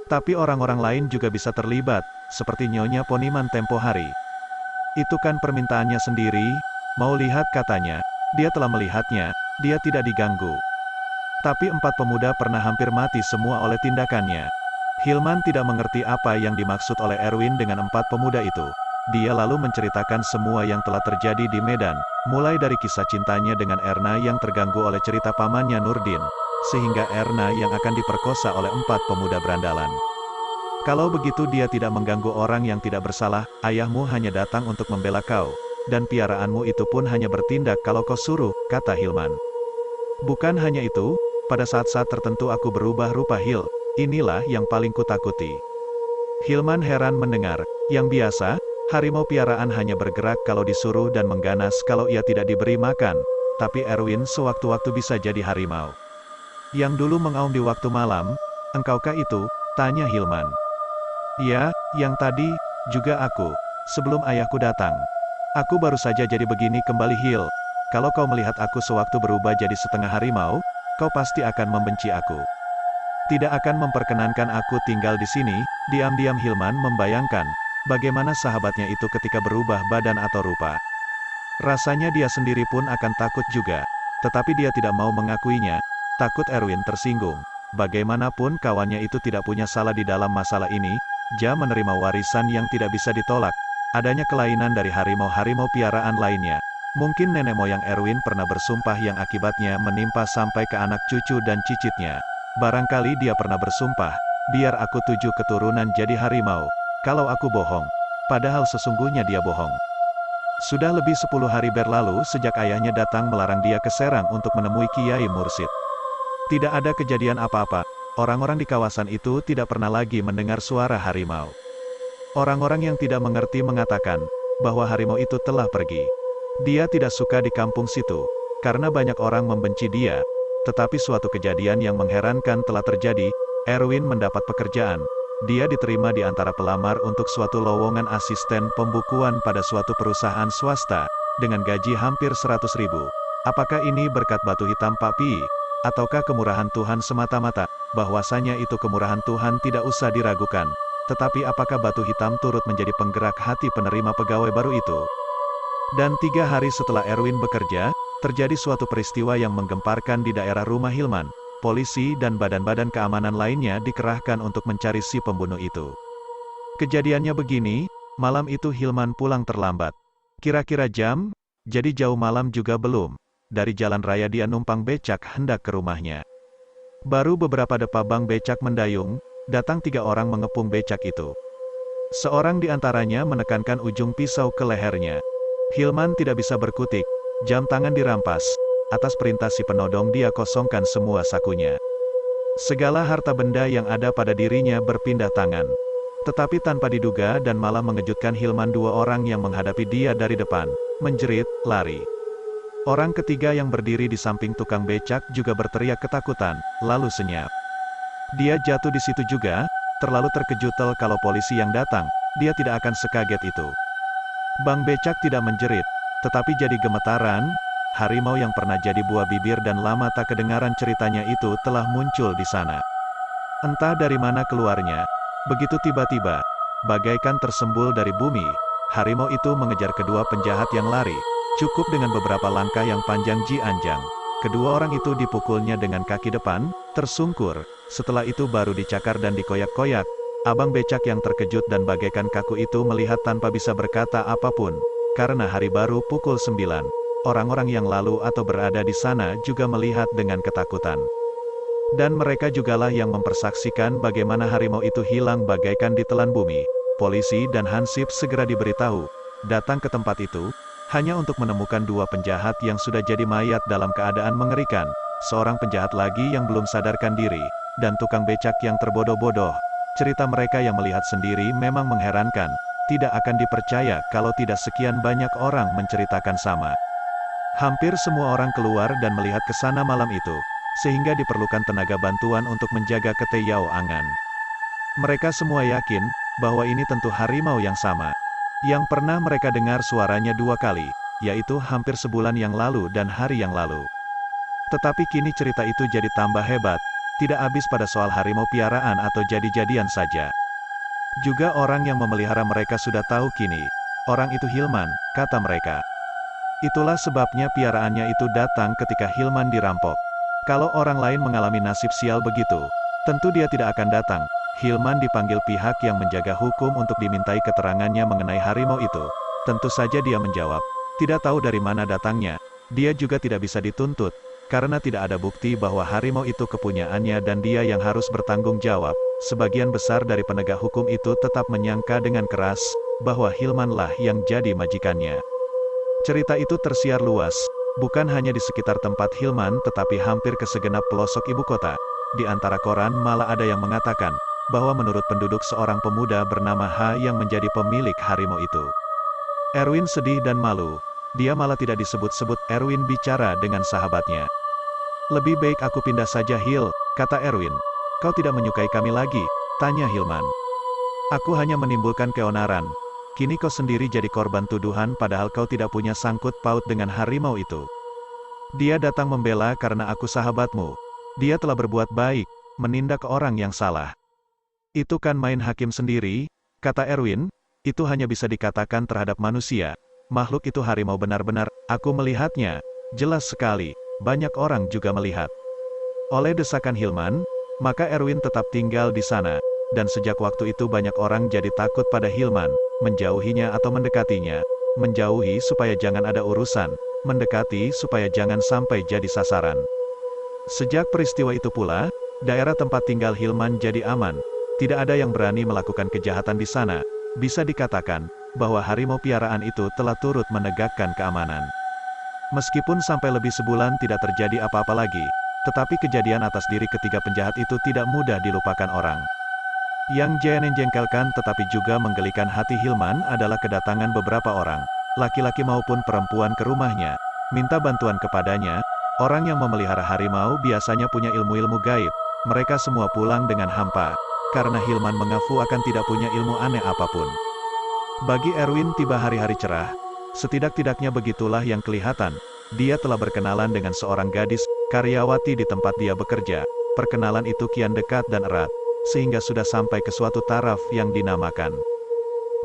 Tapi orang-orang lain juga bisa terlibat, seperti Nyonya Poniman tempo hari. Itu kan permintaannya sendiri, mau lihat katanya. Dia telah melihatnya, dia tidak diganggu. Tapi 4 pemuda pernah hampir mati semua oleh tindakannya. Hilman tidak mengerti apa yang dimaksud oleh Erwin dengan 4 pemuda itu. Dia lalu menceritakan semua yang telah terjadi di Medan, mulai dari kisah cintanya dengan Erna yang terganggu oleh cerita pamannya Nurdin, sehingga Erna yang akan diperkosa oleh 4 pemuda berandalan. Kalau begitu dia tidak mengganggu orang yang tidak bersalah, ayahmu hanya datang untuk membela kau. Dan piaraanmu itu pun hanya bertindak kalau kau suruh, kata Hilman. Bukan hanya itu, pada saat-saat tertentu aku berubah rupa Hil. Inilah yang paling kutakuti. Hilman heran mendengar, yang biasa, harimau piaraan hanya bergerak kalau disuruh dan mengganas kalau ia tidak diberi makan. Tapi Erwin sewaktu-waktu bisa jadi harimau. Yang dulu mengaum di waktu malam, engkaukah itu? Tanya Hilman. Ya, yang tadi, juga aku. Sebelum ayahku datang. Aku baru saja jadi begini kembali Hil. Kalau kau melihat aku sewaktu berubah jadi setengah harimau, kau pasti akan membenci aku. Tidak akan memperkenankan aku tinggal di sini. Diam-diam Hilman membayangkan, bagaimana sahabatnya itu ketika berubah badan atau rupa. Rasanya dia sendiri pun akan takut juga. Tetapi dia tidak mau mengakuinya, takut Erwin tersinggung. Bagaimanapun kawannya itu tidak punya salah di dalam masalah ini, dia menerima warisan yang tidak bisa ditolak. Adanya kelainan dari harimau-harimau piaraan lainnya. Mungkin nenek moyang Erwin pernah bersumpah yang akibatnya menimpa sampai ke anak cucu dan cicitnya. Barangkali dia pernah bersumpah, biar aku 7 keturunan jadi harimau. Kalau aku bohong. Padahal sesungguhnya dia bohong. Sudah lebih 10 hari berlalu sejak ayahnya datang melarang dia ke Serang untuk menemui Kiai Mursid. Tidak ada kejadian apa-apa. Orang-orang di kawasan itu tidak pernah lagi mendengar suara harimau. Orang-orang yang tidak mengerti mengatakan bahwa harimau itu telah pergi. Dia tidak suka di kampung situ, karena banyak orang membenci dia. Tetapi suatu kejadian yang mengherankan telah terjadi. Erwin mendapat pekerjaan. Dia diterima di antara pelamar untuk suatu lowongan asisten pembukuan pada suatu perusahaan swasta, dengan gaji hampir 100.000. Apakah ini berkat batu hitam Pak Pi? Ataukah kemurahan Tuhan semata-mata? Bahwasanya itu kemurahan Tuhan tidak usah diragukan. Tetapi apakah batu hitam turut menjadi penggerak hati penerima pegawai baru itu? Dan 3 hari setelah Erwin bekerja, terjadi suatu peristiwa yang menggemparkan di daerah rumah Hilman. Polisi dan badan-badan keamanan lainnya dikerahkan untuk mencari si pembunuh itu. Kejadiannya begini, malam itu Hilman pulang terlambat. Kira-kira jam, jadi jauh malam juga belum. Dari jalan raya dia numpang becak hendak ke rumahnya. Baru beberapa depa bang becak mendayung, datang 3 orang mengepung becak itu. Seorang di antaranya menekankan ujung pisau ke lehernya. Hilman tidak bisa berkutik, jam tangan dirampas. Atas perintah si penodong dia kosongkan semua sakunya. Segala harta benda yang ada pada dirinya berpindah tangan. Tetapi tanpa diduga dan malah mengejutkan Hilman 2 orang yang menghadapi dia dari depan, menjerit, lari. Orang ketiga yang berdiri di samping tukang becak juga berteriak ketakutan, lalu senyap. Dia jatuh di situ juga, terlalu terkejut kalau polisi yang datang, dia tidak akan sekaget itu. Bang becak tidak menjerit, tetapi jadi gemetaran. Harimau yang pernah jadi buah bibir dan lama tak kedengaran ceritanya itu telah muncul di sana. Entah dari mana keluarnya, begitu tiba-tiba, bagaikan tersembul dari bumi, harimau itu mengejar kedua penjahat yang lari. Cukup dengan beberapa langkah yang panjang Ji Anjang. Kedua orang itu dipukulnya dengan kaki depan, tersungkur, setelah itu baru dicakar dan dikoyak-koyak. Abang becak yang terkejut dan bagaikan kaku itu melihat tanpa bisa berkata apapun. Karena hari baru pukul 9. Orang-orang yang lalu atau berada di sana juga melihat dengan ketakutan. Dan mereka jugalah yang mempersaksikan bagaimana harimau itu hilang bagaikan ditelan bumi. Polisi dan Hansip segera diberitahu, datang ke tempat itu, hanya untuk menemukan 2 penjahat yang sudah jadi mayat dalam keadaan mengerikan, seorang penjahat lagi yang belum sadarkan diri, dan tukang becak yang terbodoh-bodoh. Cerita mereka yang melihat sendiri memang mengherankan, tidak akan dipercaya kalau tidak sekian banyak orang menceritakan sama. Hampir semua orang keluar dan melihat ke sana malam itu, sehingga diperlukan tenaga bantuan untuk menjaga Kete Yao Angan. Mereka semua yakin, bahwa ini tentu harimau yang sama. Yang pernah mereka dengar suaranya 2 kali, yaitu hampir sebulan yang lalu dan hari yang lalu. Tetapi kini cerita itu jadi tambah hebat, tidak habis pada soal harimau piaraan atau jadi-jadian saja. Juga orang yang memelihara mereka sudah tahu kini, orang itu Hilman, kata mereka. Itulah sebabnya piaraannya itu datang ketika Hilman dirampok. Kalau orang lain mengalami nasib sial begitu, tentu dia tidak akan datang. Hilman dipanggil pihak yang menjaga hukum untuk dimintai keterangannya mengenai harimau itu. Tentu saja dia menjawab, tidak tahu dari mana datangnya. Dia juga tidak bisa dituntut, karena tidak ada bukti bahwa harimau itu kepunyaannya dan dia yang harus bertanggung jawab. sebagian besar dari penegak hukum itu tetap menyangka dengan keras, bahwa Hilmanlah yang jadi majikannya. Cerita itu tersiar luas, bukan hanya di sekitar tempat Hilman tetapi hampir ke segenap pelosok ibu kota. Di antara koran malah ada yang mengatakan, bahwa menurut penduduk seorang pemuda bernama H yang menjadi pemilik harimau itu. Erwin sedih dan malu. Dia malah tidak disebut-sebut. Erwin bicara dengan sahabatnya. "Lebih baik aku pindah saja, Hil," kata Erwin. "Kau tidak menyukai kami lagi?" tanya Hilman. "Aku hanya menimbulkan keonaran. Kini kau sendiri jadi korban tuduhan padahal kau tidak punya sangkut paut dengan harimau itu. Dia datang membela karena aku sahabatmu. Dia telah berbuat baik, menindak orang yang salah." "Itu kan main hakim sendiri," kata Erwin. "Itu hanya bisa dikatakan terhadap manusia. Makhluk itu harimau benar-benar, aku melihatnya. Jelas sekali, banyak orang juga melihat." Oleh desakan Hilman, maka Erwin tetap tinggal di sana. Dan sejak waktu itu banyak orang jadi takut pada Hilman, menjauhinya atau mendekatinya. Menjauhi supaya jangan ada urusan, mendekati supaya jangan sampai jadi sasaran. Sejak peristiwa itu pula, daerah tempat tinggal Hilman jadi aman. Tidak ada yang berani melakukan kejahatan di sana. Bisa dikatakan, bahwa harimau piaraan itu telah turut menegakkan keamanan. Meskipun sampai lebih sebulan tidak terjadi apa-apa lagi, tetapi kejadian atas diri ketiga penjahat itu tidak mudah dilupakan orang. Yang menjengkelkan tetapi juga menggelikan hati Hilman adalah kedatangan beberapa orang, laki-laki maupun perempuan ke rumahnya, minta bantuan kepadanya. Orang yang memelihara harimau biasanya punya ilmu-ilmu gaib. Mereka semua pulang dengan hampa, karena Hilman mengaku akan tidak punya ilmu aneh apapun. Bagi Erwin tiba hari-hari cerah. Setidak-tidaknya begitulah yang kelihatan. Dia telah berkenalan dengan seorang gadis, karyawati di tempat dia bekerja. Perkenalan itu kian dekat dan erat, sehingga sudah sampai ke suatu taraf yang dinamakan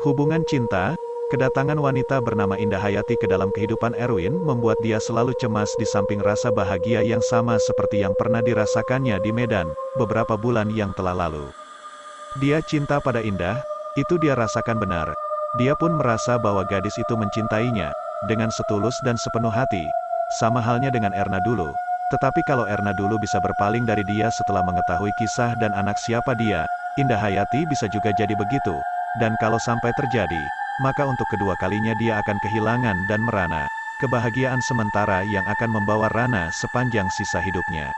hubungan cinta. Kedatangan wanita bernama Indah Hayati ke dalam kehidupan Erwin membuat dia selalu cemas di samping rasa bahagia yang sama seperti yang pernah dirasakannya di Medan, beberapa bulan yang telah lalu. Dia cinta pada Indah, itu dia rasakan benar. Dia pun merasa bahwa gadis itu mencintainya, dengan setulus dan sepenuh hati. Sama halnya dengan Erna dulu. Tetapi kalau Erna dulu bisa berpaling dari dia setelah mengetahui kisah dan anak siapa dia, Indah Hayati bisa juga jadi begitu. Dan kalau sampai terjadi, maka untuk kedua kalinya dia akan kehilangan dan merana kebahagiaan sementara yang akan membawa Rana sepanjang sisa hidupnya.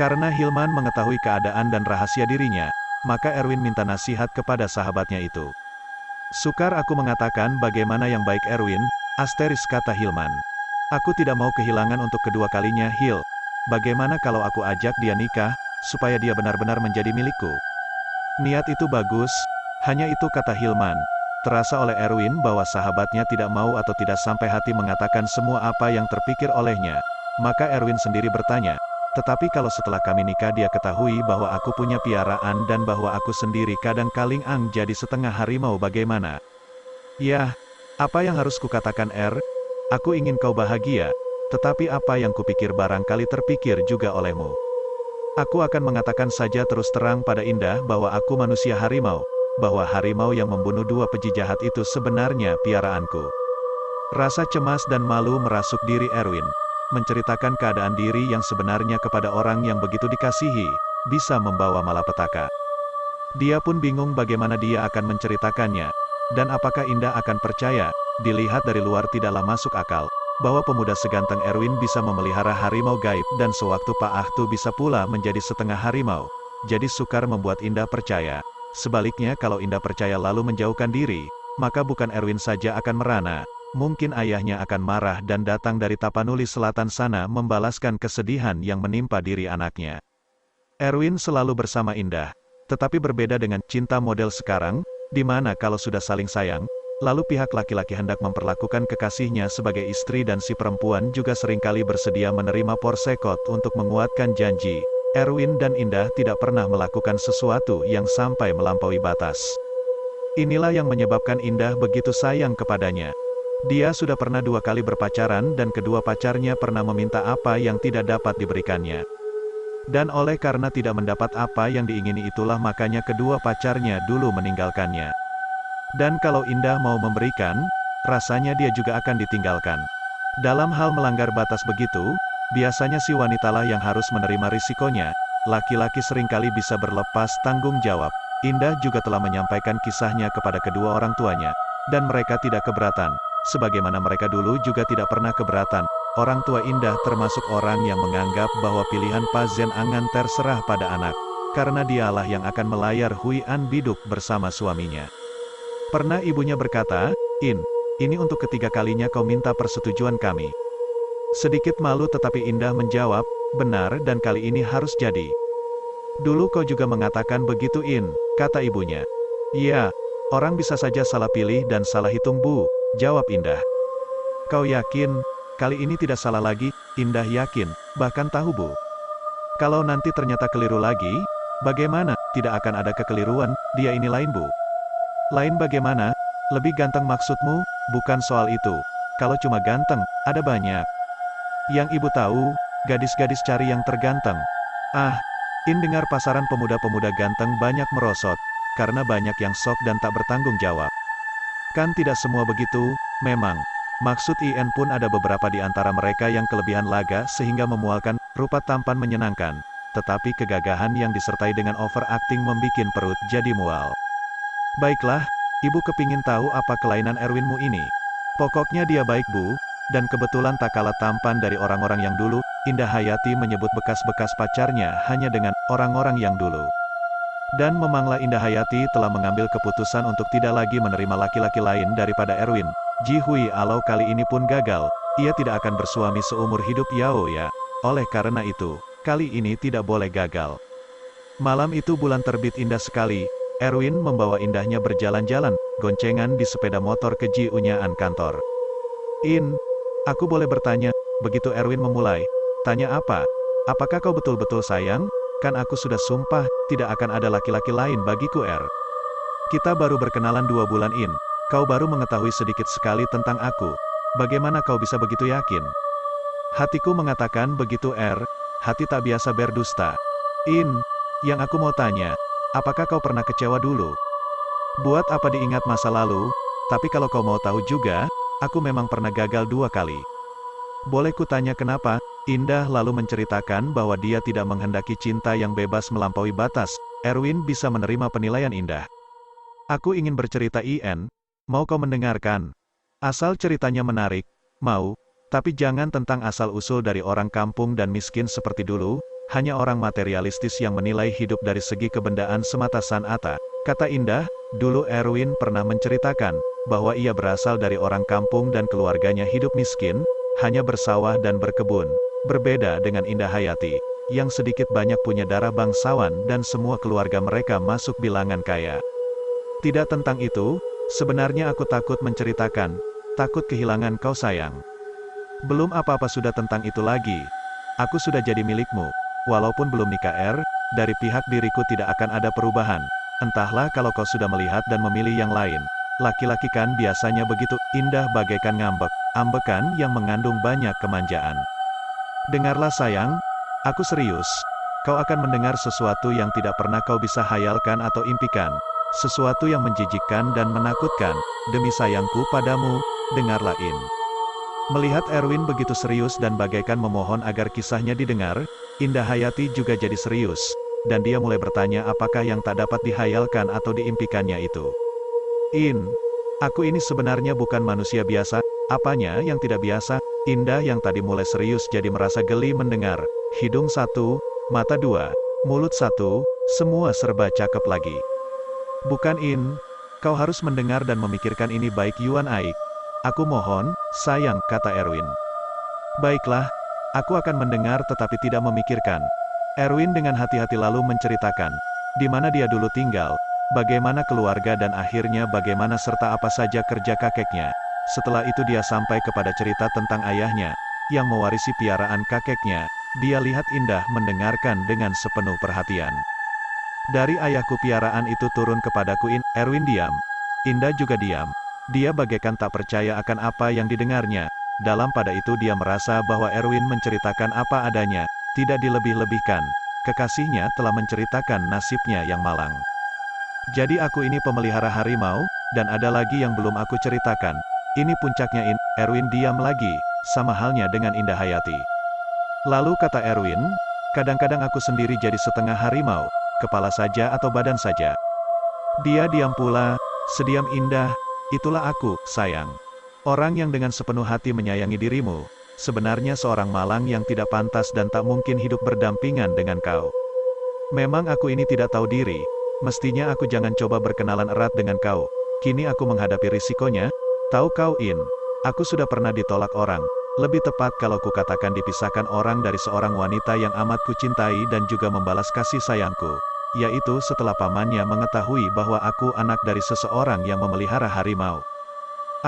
Karena Hilman mengetahui keadaan dan rahasia dirinya, maka Erwin minta nasihat kepada sahabatnya itu. "Sukar aku mengatakan bagaimana yang baik Erwin," asteris kata Hilman. "Aku tidak mau kehilangan untuk kedua kalinya, Hil. Bagaimana kalau aku ajak dia nikah, supaya dia benar-benar menjadi milikku?" "Niat itu bagus, hanya itu," kata Hilman. Terasa oleh Erwin bahwa sahabatnya tidak mau atau tidak sampai hati mengatakan semua apa yang terpikir olehnya. Maka Erwin sendiri bertanya, "Tetapi kalau setelah kami nikah dia ketahui bahwa aku punya piaraan dan bahwa aku sendiri kadang kaling ang jadi setengah harimau bagaimana?" "Yah, apa yang harus kukatakan Aku ingin kau bahagia, tetapi apa yang kupikir barangkali terpikir juga olehmu. Aku akan mengatakan saja terus terang pada Indah bahwa aku manusia harimau, bahwa harimau yang membunuh dua peji jahat itu sebenarnya piaraanku." Rasa cemas dan malu merasuk diri Erwin. Menceritakan keadaan diri yang sebenarnya kepada orang yang begitu dikasihi, bisa membawa malapetaka. Dia pun bingung bagaimana dia akan menceritakannya, dan apakah Indah akan percaya. Dilihat dari luar tidaklah masuk akal, bahwa pemuda seganteng Erwin bisa memelihara harimau gaib dan sewaktu Pak Ahtu bisa pula menjadi setengah harimau. Jadi sukar membuat Indah percaya. Sebaliknya kalau Indah percaya lalu menjauhkan diri, maka bukan Erwin saja akan merana, mungkin ayahnya akan marah dan datang dari Tapanuli Selatan sana membalaskan kesedihan yang menimpa diri anaknya. Erwin selalu bersama Indah, tetapi berbeda dengan cinta model sekarang, di mana kalau sudah saling sayang, lalu pihak laki-laki hendak memperlakukan kekasihnya sebagai istri dan si perempuan juga seringkali bersedia menerima porsekot untuk menguatkan janji. Erwin dan Indah tidak pernah melakukan sesuatu yang sampai melampaui batas. Inilah yang menyebabkan Indah begitu sayang kepadanya. Dia sudah pernah 2 kali berpacaran dan kedua pacarnya pernah meminta apa yang tidak dapat diberikannya. Dan oleh karena tidak mendapat apa yang diingini itulah makanya kedua pacarnya dulu meninggalkannya. Dan kalau Indah mau memberikan, rasanya dia juga akan ditinggalkan. Dalam hal melanggar batas begitu, biasanya si wanitalah yang harus menerima risikonya. laki-laki seringkali bisa berlepas tanggung jawab. Indah juga telah menyampaikan kisahnya kepada kedua orang tuanya, dan mereka tidak keberatan. Sebagaimana mereka dulu juga tidak pernah keberatan. Orang tua Indah termasuk orang yang menganggap bahwa pilihan Pa Zhen Angan terserah pada anak, karena dialah yang akan melayar Hui An Biduk bersama suaminya. Pernah ibunya berkata, ini untuk ketiga kalinya kau minta persetujuan kami. Sedikit malu tetapi Indah menjawab, benar dan kali ini harus jadi. Dulu kau juga mengatakan begitu kata ibunya. Iya, orang bisa saja salah pilih dan salah hitung bu, jawab Indah. Kau yakin, kali ini tidak salah lagi? Indah yakin, bahkan tahu bu. Kalau nanti ternyata keliru lagi, bagaimana? Tidak akan ada kekeliruan, dia ini lain bu. Lain bagaimana? Lebih ganteng maksudmu? Bukan soal itu. Kalau cuma ganteng, ada banyak. Yang ibu tahu, gadis-gadis cari yang terganteng. Dengar pasaran pemuda-pemuda ganteng banyak merosot, karena banyak yang sok dan tak bertanggung jawab. Kan tidak semua begitu, memang. Maksud pun ada beberapa di antara mereka yang kelebihan laga sehingga memualkan, rupa tampan menyenangkan. Tetapi kegagahan yang disertai dengan overacting membikin perut jadi mual. Baiklah, ibu kepingin tahu apa kelainan Erwinmu ini. Pokoknya dia baik bu, dan kebetulan tak kalah tampan dari orang-orang yang dulu. Indah Hayati menyebut bekas-bekas pacarnya hanya dengan orang-orang yang dulu. Dan memanglah Indah Hayati telah mengambil keputusan untuk tidak lagi menerima laki-laki lain daripada Erwin. Ji Hui Alau kali ini pun gagal, ia tidak akan bersuami seumur hidup Yao ya. Oleh karena itu, kali ini tidak boleh gagal. Malam itu bulan terbit indah sekali, Erwin membawa Indahnya berjalan-jalan, goncengan di sepeda motor ke Ji Unyaan kantor. Aku boleh bertanya, begitu Erwin memulai. Tanya apa? Apakah kau betul-betul sayang? Kan aku sudah sumpah, tidak akan ada laki-laki lain bagiku Kita baru berkenalan 2 bulan kau baru mengetahui sedikit sekali tentang aku. Bagaimana kau bisa begitu yakin? Hatiku mengatakan begitu hati tak biasa berdusta. Yang aku mau tanya, apakah kau pernah kecewa dulu? Buat apa diingat masa lalu? Tapi kalau kau mau tahu juga, aku memang pernah gagal 2 kali. Boleh kutanya kenapa? Indah lalu menceritakan bahwa dia tidak menghendaki cinta yang bebas melampaui batas. Erwin bisa menerima penilaian Indah. Aku ingin bercerita mau kau mendengarkan? Asal ceritanya menarik, mau, tapi jangan tentang asal-usul dari orang kampung dan miskin seperti dulu, hanya orang materialistis yang menilai hidup dari segi kebendaan semata sanata. Kata Indah, dulu Erwin pernah menceritakan, bahwa ia berasal dari orang kampung dan keluarganya hidup miskin, hanya bersawah dan berkebun. Berbeda dengan Indah Hayati, yang sedikit banyak punya darah bangsawan dan semua keluarga mereka masuk bilangan kaya. Tidak tentang itu, sebenarnya aku takut menceritakan, takut kehilangan kau sayang. Belum apa-apa sudah tentang itu lagi. Aku sudah jadi milikmu, walaupun belum nikah dari pihak diriku tidak akan ada perubahan. Entahlah kalau kau sudah melihat dan memilih yang lain. Laki-laki kan biasanya begitu, Indah bagaikan ngambek, ambekan yang mengandung banyak kemanjaan. Dengarlah sayang, aku serius. Kau akan mendengar sesuatu yang tidak pernah kau bisa hayalkan atau impikan. Sesuatu yang menjijikkan dan menakutkan. Demi sayangku padamu, dengarlah Melihat Erwin begitu serius dan bagaikan memohon agar kisahnya didengar, Indah Hayati juga jadi serius. Dan dia mulai bertanya apakah yang tak dapat dihayalkan atau diimpikannya itu. Aku ini sebenarnya bukan manusia biasa. Apanya yang tidak biasa? Indah yang tadi mulai serius jadi merasa geli mendengar. Hidung 1, mata 2, mulut 1, semua serba cakep lagi. Bukan kau harus mendengar dan memikirkan ini baik Yuan Aik. Aku mohon, sayang, kata Erwin. Baiklah, aku akan mendengar tetapi tidak memikirkan. Erwin dengan hati-hati lalu menceritakan, di mana dia dulu tinggal, bagaimana keluarga dan akhirnya bagaimana serta apa saja kerja kakeknya. Setelah itu dia sampai kepada cerita tentang ayahnya, yang mewarisi piaraan kakeknya. Dia lihat Indah mendengarkan dengan sepenuh perhatian. Dari ayahku piaraan itu turun kepadaku Erwin diam. Indah juga diam. Dia bagaikan tak percaya akan apa yang didengarnya. Dalam pada itu dia merasa bahwa Erwin menceritakan apa adanya, tidak dilebih-lebihkan. Kekasihnya telah menceritakan nasibnya yang malang. Jadi aku ini pemelihara harimau, dan ada lagi yang belum aku ceritakan. Ini puncaknya Erwin diam lagi, sama halnya dengan Indah Hayati. Lalu kata Erwin, Kadang-kadang aku sendiri jadi setengah harimau, kepala saja atau badan saja. Dia diam pula, sediam indah, itulah aku, sayang. Orang yang dengan sepenuh hati menyayangi dirimu, sebenarnya seorang malang yang tidak pantas dan tak mungkin hidup berdampingan dengan kau. Memang aku ini tidak tahu diri, mestinya aku jangan coba berkenalan erat dengan kau. Kini aku menghadapi risikonya, tahu kau aku sudah pernah ditolak orang. Lebih tepat kalau kukatakan dipisahkan orang dari seorang wanita yang amat kucintai dan juga membalas kasih sayangku. Yaitu setelah pamannya mengetahui bahwa aku anak dari seseorang yang memelihara harimau.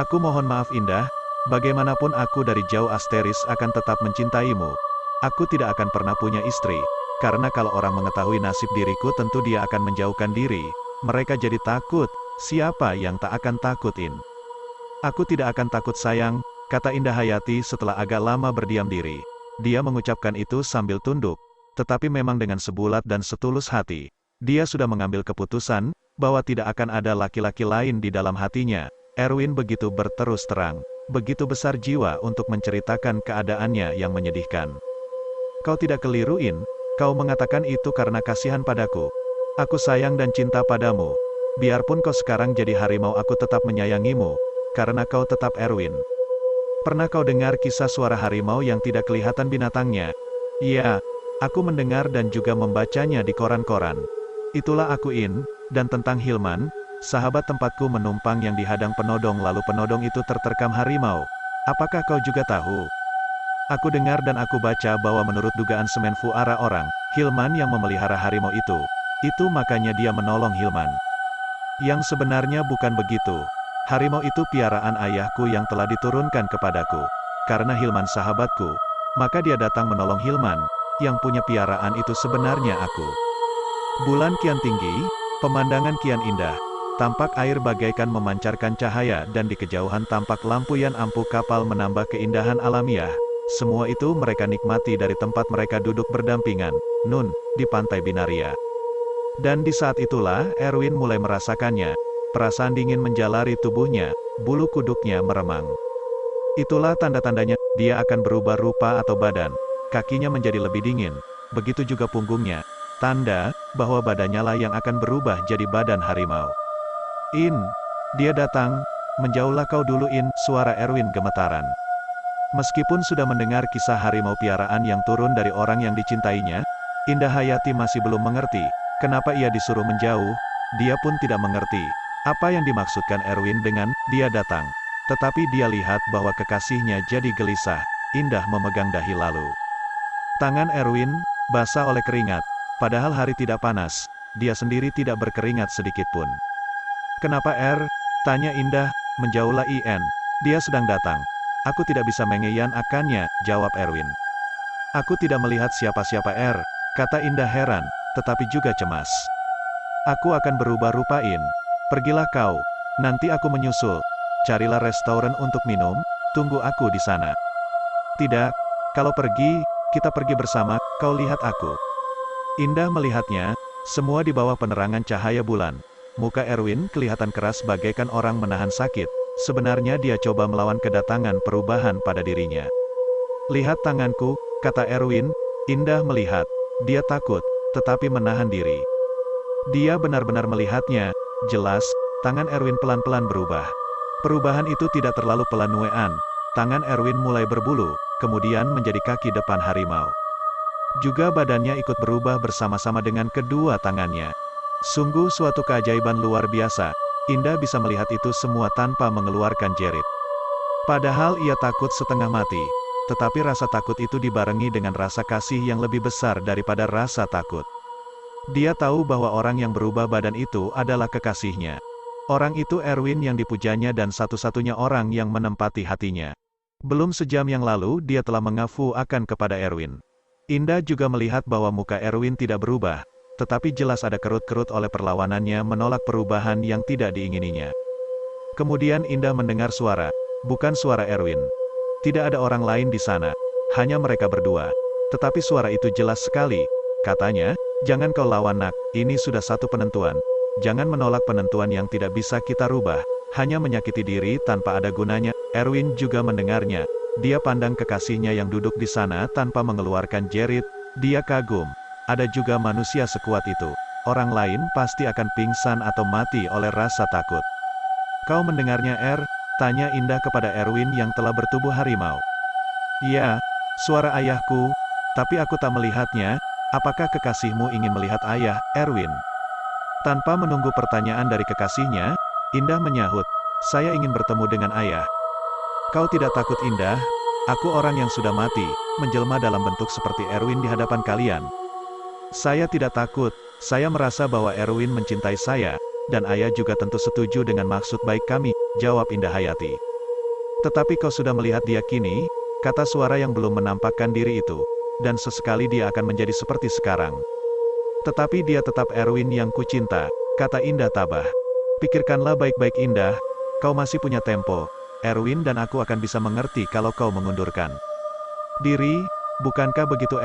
Aku mohon maaf Indah, bagaimanapun aku dari jauh Asteris akan tetap mencintaimu. Aku tidak akan pernah punya istri, karena kalau orang mengetahui nasib diriku tentu dia akan menjauhkan diri. Mereka jadi takut, siapa yang tak akan takutin? Aku tidak akan takut sayang, kata Indah Hayati setelah agak lama berdiam diri. Dia mengucapkan itu sambil tunduk, tetapi memang dengan sebulat dan setulus hati. Dia sudah mengambil keputusan, bahwa tidak akan ada laki-laki lain di dalam hatinya. Erwin begitu berterus terang, begitu besar jiwa untuk menceritakan keadaannya yang menyedihkan. Kau tidak keliruin, kau mengatakan itu karena kasihan padaku. Aku sayang dan cinta padamu. Biarpun kau sekarang jadi harimau aku tetap menyayangimu, karena kau tetap Erwin. Pernah kau dengar kisah suara harimau yang tidak kelihatan binatangnya? Iya, aku mendengar dan juga membacanya di koran-koran. Itulah aku dan tentang Hilman, sahabat tempatku menumpang yang dihadang penodong lalu penodong itu terterkam harimau. Apakah kau juga tahu? Aku dengar dan aku baca bahwa menurut dugaan semen fuara orang, Hilman yang memelihara harimau itu makanya dia menolong Hilman. Yang sebenarnya bukan begitu. Harimau itu piaraan ayahku yang telah diturunkan kepadaku. Karena Hilman sahabatku, maka dia datang menolong Hilman, yang punya piaraan itu sebenarnya aku. Bulan kian tinggi, pemandangan kian indah, tampak air bagaikan memancarkan cahaya dan di kejauhan tampak lampuyan ampuh kapal menambah keindahan alamiah. Semua itu mereka nikmati dari tempat mereka duduk berdampingan, di pantai Binaria. Dan di saat itulah Erwin mulai merasakannya. Perasaan dingin menjalari tubuhnya, bulu kuduknya meremang. Itulah tanda-tandanya, dia akan berubah rupa atau badan. Kakinya menjadi lebih dingin, begitu juga punggungnya. Tanda, bahwa badannya lah yang akan berubah jadi badan harimau. Dia datang, menjauhlah kau dulu suara Erwin gemetaran. Meskipun sudah mendengar kisah harimau piaraan yang turun dari orang yang dicintainya, Indah Hayati masih belum mengerti, kenapa ia disuruh menjauh. Dia pun tidak mengerti apa yang dimaksudkan Erwin dengan dia datang. Tetapi dia lihat bahwa kekasihnya jadi gelisah. Indah memegang dahi lalu. Tangan Erwin basah oleh keringat. Padahal hari tidak panas, dia sendiri tidak berkeringat sedikit pun. Kenapa tanya Indah, menjauhlah dia sedang datang. Aku tidak bisa mengeyan akannya, jawab Erwin. Aku tidak melihat siapa-siapa kata Indah heran, tetapi juga cemas. Aku akan berubah rupa Pergilah kau, nanti aku menyusul. Carilah restoran untuk minum, tunggu aku di sana. Tidak, kalau pergi, kita pergi bersama, kau lihat aku. Indah melihatnya, semua di bawah penerangan cahaya bulan. Muka Erwin kelihatan keras bagaikan orang menahan sakit. Sebenarnya dia coba melawan kedatangan perubahan pada dirinya. Lihat tanganku, kata Erwin. Indah melihat. Dia takut, tetapi menahan diri. Dia benar-benar melihatnya. Jelas, tangan Erwin pelan-pelan berubah. Perubahan itu tidak terlalu pelan. Tangan Erwin mulai berbulu, kemudian menjadi kaki depan harimau. Juga badannya ikut berubah bersama-sama dengan kedua tangannya. Sungguh suatu keajaiban luar biasa. Indah bisa melihat itu semua tanpa mengeluarkan jerit. Padahal ia takut setengah mati. Tetapi rasa takut itu dibarengi dengan rasa kasih yang lebih besar daripada rasa takut. Dia tahu bahwa orang yang berubah badan itu adalah kekasihnya. Orang itu Erwin yang dipujanya dan satu-satunya orang yang menempati hatinya. Belum sejam yang lalu dia telah mengaku akan kepada Erwin. Indah juga melihat bahwa muka Erwin tidak berubah, tetapi jelas ada kerut-kerut oleh perlawanannya menolak perubahan yang tidak diingininya. Kemudian Indah mendengar suara, bukan suara Erwin. Tidak ada orang lain di sana, hanya mereka berdua. Tetapi suara itu jelas sekali, katanya, jangan kau lawan nak, ini sudah satu penentuan. Jangan menolak penentuan yang tidak bisa kita rubah, hanya menyakiti diri tanpa ada gunanya. Erwin juga mendengarnya. Dia pandang kekasihnya yang duduk di sana tanpa mengeluarkan jerit. Dia kagum. Ada juga manusia sekuat itu. Orang lain pasti akan pingsan atau mati oleh rasa takut. Kau mendengarnya, Tanya Indah kepada Erwin yang telah bertubuh harimau. Ya, suara ayahku, tapi aku tak melihatnya. Apakah kekasihmu ingin melihat ayah, Erwin? Tanpa menunggu pertanyaan dari kekasihnya, Indah menyahut, saya ingin bertemu dengan ayah. Kau tidak takut, Indah? Aku orang yang sudah mati, menjelma dalam bentuk seperti Erwin di hadapan kalian. Saya tidak takut, saya merasa bahwa Erwin mencintai saya, dan ayah juga tentu setuju dengan maksud baik kami, jawab Indah Hayati. Tetapi kau sudah melihat dia kini, kata suara yang belum menampakkan diri itu, dan sesekali dia akan menjadi seperti sekarang. Tetapi dia tetap Erwin yang kucinta, kata Indah tabah. Pikirkanlah baik-baik, Indah, kau masih punya tempo. Erwin dan aku akan bisa mengerti kalau kau mengundurkan diri, bukankah begitu,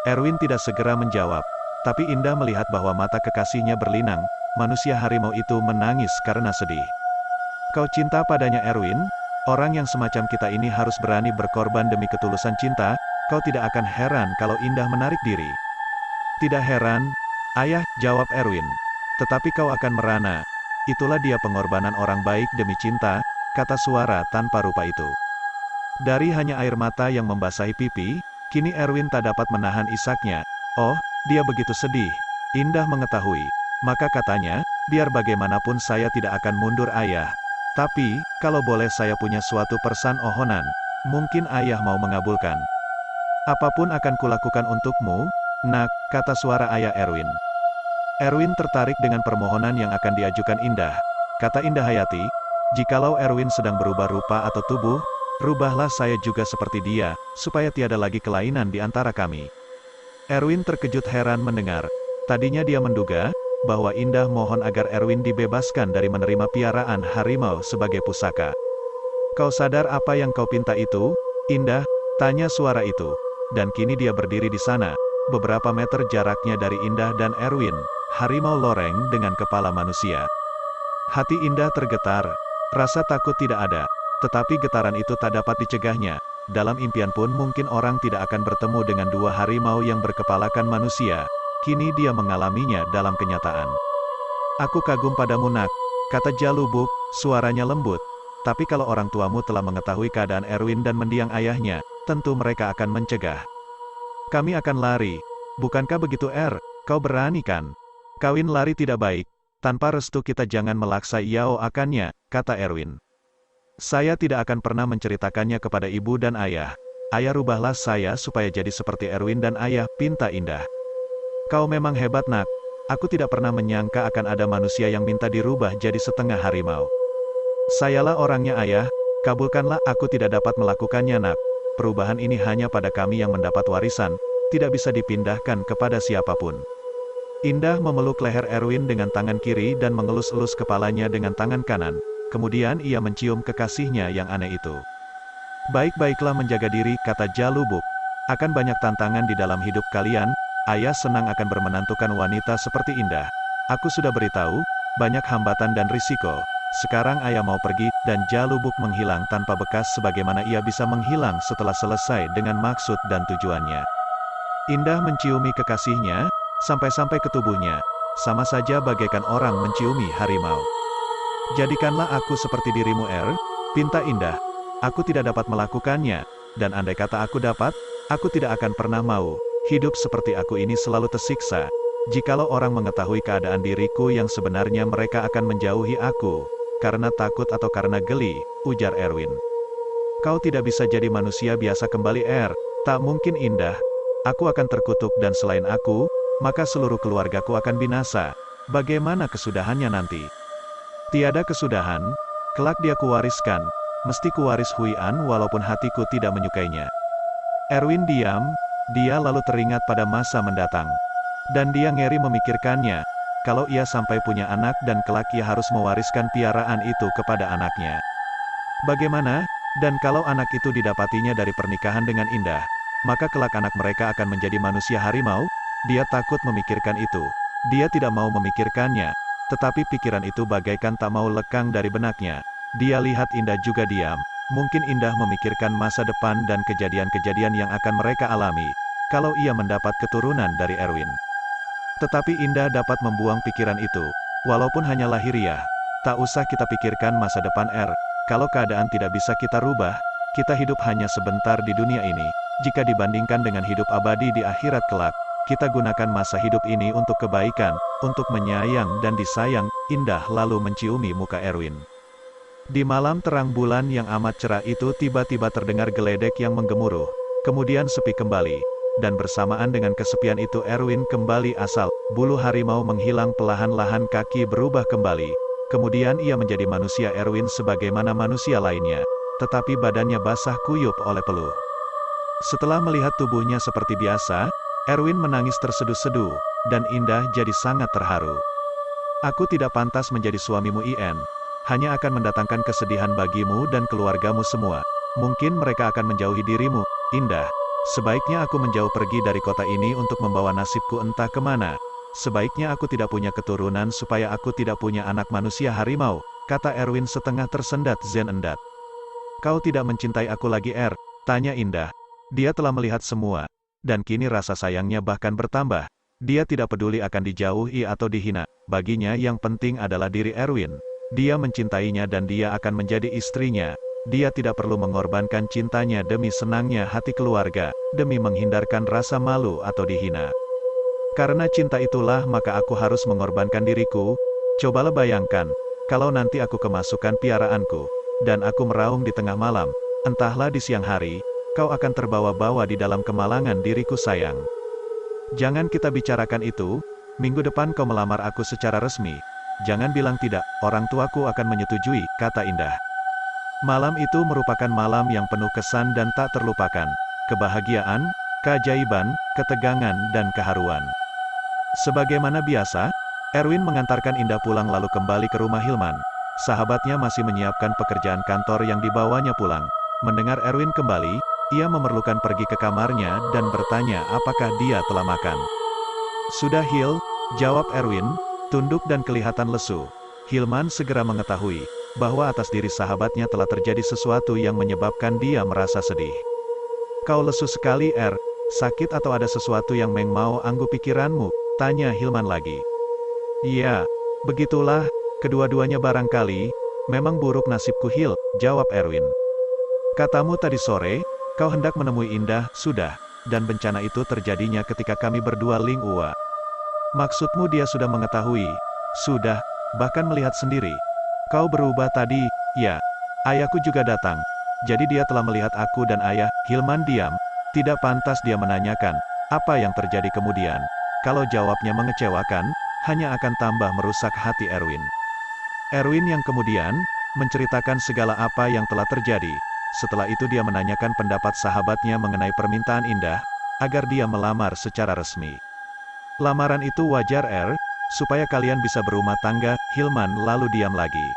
Erwin tidak segera menjawab. Tapi Indah melihat bahwa mata kekasihnya berlinang, manusia harimau itu menangis karena sedih. Kau cinta padanya, Erwin? Orang yang semacam kita ini harus berani berkorban demi ketulusan cinta, kau tidak akan heran kalau Indah menarik diri. Tidak heran, ayah, jawab Erwin. Tetapi kau akan merana. Itulah dia pengorbanan orang baik demi cinta, kata suara tanpa rupa itu. Dari hanya air mata yang membasahi pipi, kini Erwin tak dapat menahan isaknya. Oh, dia begitu sedih. Indah mengetahui. Maka katanya, biar bagaimanapun saya tidak akan mundur, ayah. Tapi, kalau boleh saya punya suatu permohonan, mungkin ayah mau mengabulkan. Apapun akan kulakukan untukmu, nak, kata suara ayah Erwin. Erwin tertarik dengan permohonan yang akan diajukan Indah. Kata Indah Hayati, jikalau Erwin sedang berubah rupa atau tubuh, rubahlah saya juga seperti dia, supaya tiada lagi kelainan di antara kami. Erwin terkejut heran mendengar. Tadinya dia menduga bahwa Indah mohon agar Erwin dibebaskan dari menerima piaraan harimau sebagai pusaka. Kau sadar apa yang kau pinta itu, Indah? Tanya suara itu. Dan kini dia berdiri di sana, beberapa meter jaraknya dari Indah dan Erwin, harimau loreng dengan kepala manusia. Hati Indah tergetar. Rasa takut tidak ada. Tetapi getaran itu tak dapat dicegahnya. Dalam impian pun mungkin orang tidak akan bertemu dengan dua harimau yang berkepalakan manusia. Kini dia mengalaminya dalam kenyataan. Aku kagum padamu, nak, kata Jalubuk, suaranya lembut. Tapi kalau orang tuamu telah mengetahui keadaan Erwin dan mendiang ayahnya, tentu mereka akan mencegah. Kami akan lari. Bukankah begitu, Kau berani kan? Kawin lari tidak baik. Tanpa restu kita jangan melaksa Yao akannya, kata Erwin. Saya tidak akan pernah menceritakannya kepada ibu dan ayah. Ayah, rubahlah saya supaya jadi seperti Erwin dan ayah, pinta Indah. Kau memang hebat, nak. Aku tidak pernah menyangka akan ada manusia yang minta dirubah jadi setengah harimau. Sayalah orangnya, ayah. Kabulkanlah, aku tidak dapat melakukannya, nak. Perubahan ini hanya pada kami yang mendapat warisan, tidak bisa dipindahkan kepada siapapun. Indah memeluk leher Erwin dengan tangan kiri dan mengelus-elus kepalanya dengan tangan kanan. Kemudian ia mencium kekasihnya yang aneh itu. Baik-baiklah menjaga diri, kata Jalubuk. Akan banyak tantangan di dalam hidup kalian, ayah senang akan bermenantukan wanita seperti Indah. Aku sudah beritahu, banyak hambatan dan risiko. Sekarang ayah mau pergi, dan Jalubuk menghilang tanpa bekas sebagaimana ia bisa menghilang setelah selesai dengan maksud dan tujuannya. Indah menciumi kekasihnya, sampai-sampai ke tubuhnya. Sama saja bagaikan orang menciumi harimau. Jadikanlah aku seperti dirimu, pinta Indah. Aku tidak dapat melakukannya, dan andai kata aku dapat, aku tidak akan pernah mau. Hidup seperti aku ini selalu tersiksa. Jikalau orang mengetahui keadaan diriku yang sebenarnya, mereka akan menjauhi aku. Karena takut atau karena geli, ujar Erwin. Kau tidak bisa jadi manusia biasa kembali, Tak mungkin, Indah. Aku akan terkutuk dan selain aku, maka seluruh keluargaku akan binasa. Bagaimana kesudahannya nanti? Tiada kesudahan, kelak dia kuwariskan, mesti kuwaris Huian walaupun hatiku tidak menyukainya. Erwin diam, dia lalu teringat pada masa mendatang. Dan dia ngeri memikirkannya, kalau ia sampai punya anak dan kelak ia harus mewariskan piaraan itu kepada anaknya. Bagaimana? Dan kalau anak itu didapatinya dari pernikahan dengan Indah, maka kelak anak mereka akan menjadi manusia harimau? Dia takut memikirkan itu. Dia tidak mau memikirkannya. Tetapi pikiran itu bagaikan tak mau lekang dari benaknya. Dia lihat Indah juga diam. Mungkin Indah memikirkan masa depan dan kejadian-kejadian yang akan mereka alami. kalau ia mendapat keturunan dari Erwin. Tetapi Indah dapat membuang pikiran itu, walaupun hanya lahiriah. Tak usah kita pikirkan masa depan kalau keadaan tidak bisa kita rubah, kita hidup hanya sebentar di dunia ini. Jika dibandingkan dengan hidup abadi di akhirat kelak, kita gunakan masa hidup ini untuk kebaikan, untuk menyayang dan disayang. Indah lalu menciumi muka Erwin. Di malam terang bulan yang amat cerah itu tiba-tiba terdengar geledek yang menggemuruh, kemudian sepi kembali. Dan bersamaan dengan kesepian itu Erwin kembali asal, bulu harimau menghilang perlahan-lahan, kaki berubah kembali. Kemudian ia menjadi manusia Erwin sebagaimana manusia lainnya, tetapi badannya basah kuyup oleh peluh. Setelah melihat tubuhnya seperti biasa, Erwin menangis terseduh-seduh, dan Indah jadi sangat terharu. Aku tidak pantas menjadi suamimu In, hanya akan mendatangkan kesedihan bagimu dan keluargamu semua. Mungkin mereka akan menjauhi dirimu, Indah. Sebaiknya aku menjauh pergi dari kota ini untuk membawa nasibku entah kemana. Sebaiknya aku tidak punya keturunan supaya aku tidak punya anak manusia harimau, kata Erwin setengah tersendat zen-endat. Kau tidak mencintai aku lagi tanya Indah. Dia telah melihat semua, dan kini rasa sayangnya bahkan bertambah. Dia tidak peduli akan dijauhi atau dihina, baginya yang penting adalah diri Erwin. Dia mencintainya dan dia akan menjadi istrinya. Dia tidak perlu mengorbankan cintanya demi senangnya hati keluarga, demi menghindarkan rasa malu atau dihina. Karena cinta itulah maka aku harus mengorbankan diriku. Cobalah bayangkan, kalau nanti aku kemasukan piaraanku, dan aku meraung di tengah malam, entahlah di siang hari, kau akan terbawa-bawa di dalam kemalangan diriku sayang. Jangan kita bicarakan itu, minggu depan kau melamar aku secara resmi. Jangan bilang tidak, orang tuaku akan menyetujui, kata Indah. Malam itu merupakan malam yang penuh kesan dan tak terlupakan. Kebahagiaan, keajaiban, ketegangan, dan keharuan. Sebagaimana biasa, Erwin mengantarkan Indah pulang lalu kembali ke rumah Hilman. Sahabatnya masih menyiapkan pekerjaan kantor yang dibawanya pulang. Mendengar Erwin kembali, ia memerlukan pergi ke kamarnya dan bertanya apakah dia telah makan. Sudah Hil, jawab Erwin, tunduk dan kelihatan lesu. Hilman segera mengetahui bahwa atas diri sahabatnya telah terjadi sesuatu yang menyebabkan dia merasa sedih. Kau lesu sekali sakit atau ada sesuatu yang mau anggu pikiranmu, tanya Hilman lagi. Iya, begitulah, kedua-duanya barangkali, memang buruk nasibku Hil, jawab Erwin. Katamu tadi sore, kau hendak menemui Indah, sudah, dan bencana itu terjadinya ketika kami berdua Ling Ua. Maksudmu dia sudah mengetahui? Sudah, bahkan melihat sendiri. Kau berubah tadi, ya. Ayahku juga datang. Jadi dia telah melihat aku dan ayah. Hilman diam. Tidak pantas dia menanyakan, apa yang terjadi kemudian. Kalau jawabnya mengecewakan, hanya akan tambah merusak hati Erwin. Erwin yang kemudian, menceritakan segala apa yang telah terjadi. Setelah itu dia menanyakan pendapat sahabatnya mengenai permintaan Indah, agar dia melamar secara resmi. Lamaran itu wajar supaya kalian bisa berumah tangga. Hilman lalu diam lagi.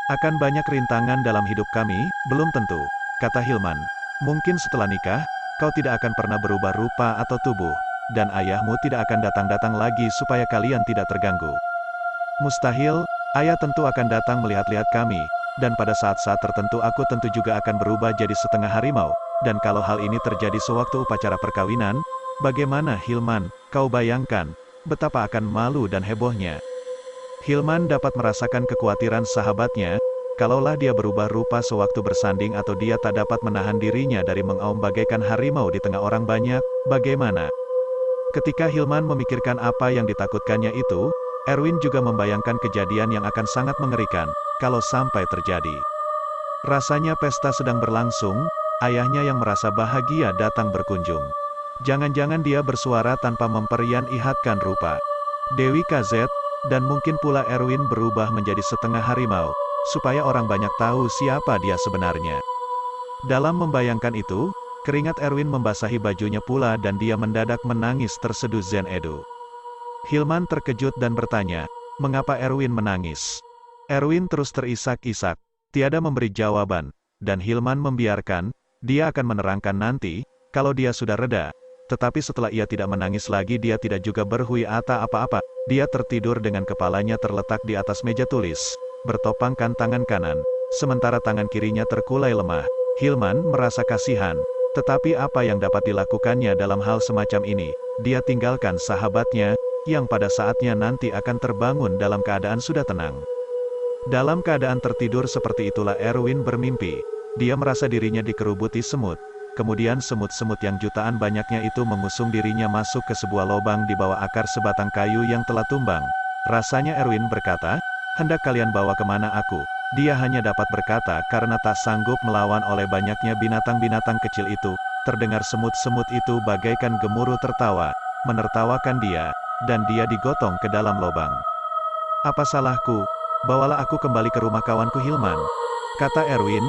Akan banyak rintangan dalam hidup kami, belum tentu, kata Hilman. Mungkin setelah nikah, kau tidak akan pernah berubah rupa atau tubuh, dan ayahmu tidak akan datang-datang lagi supaya kalian tidak terganggu. Mustahil, ayah tentu akan datang melihat-lihat kami, dan pada saat-saat tertentu aku tentu juga akan berubah jadi setengah harimau, dan kalau hal ini terjadi sewaktu upacara perkawinan, bagaimana Hilman, kau bayangkan, betapa akan malu dan hebohnya. Hilman dapat merasakan kekhawatiran sahabatnya, kalaulah dia berubah rupa sewaktu bersanding atau dia tak dapat menahan dirinya dari mengaum bagaikan harimau di tengah orang banyak, bagaimana? Ketika Hilman memikirkan apa yang ditakutkannya itu, Erwin juga membayangkan kejadian yang akan sangat mengerikan, kalau sampai terjadi. Rasanya pesta sedang berlangsung, ayahnya yang merasa bahagia datang berkunjung. Jangan-jangan dia bersuara tanpa memperlihatkan rupa. Dewi KZ, dan mungkin pula Erwin berubah menjadi setengah harimau, supaya orang banyak tahu siapa dia sebenarnya. Dalam membayangkan itu, keringat Erwin membasahi bajunya pula dan dia mendadak menangis terseduh zen edu. Hilman terkejut dan bertanya, mengapa Erwin menangis? Erwin terus terisak-isak, tiada memberi jawaban, dan Hilman membiarkan, dia akan menerangkan nanti, kalau dia sudah reda. Tetapi setelah ia tidak menangis lagi dia tidak juga berhuiata apa-apa, dia tertidur dengan kepalanya terletak di atas meja tulis, bertopangkan tangan kanan, sementara tangan kirinya terkulai lemah. Hilman merasa kasihan, Tetapi apa yang dapat dilakukannya dalam hal semacam ini? Dia tinggalkan sahabatnya, yang pada saatnya nanti akan terbangun dalam keadaan sudah tenang. Dalam keadaan tertidur seperti itulah Erwin bermimpi. Dia merasa dirinya dikerubuti semut. Kemudian semut-semut yang jutaan banyaknya itu mengusung dirinya masuk ke sebuah lubang di bawah akar sebatang kayu yang telah tumbang. Rasanya Erwin berkata, "Hendak kalian bawa kemana aku?" Dia hanya dapat berkata karena tak sanggup melawan oleh banyaknya binatang-binatang kecil itu. Terdengar semut-semut itu bagaikan gemuruh tertawa, menertawakan dia, dan dia digotong ke dalam lubang. "Apa salahku? Bawalah aku kembali ke rumah kawanku Hilman," kata Erwin.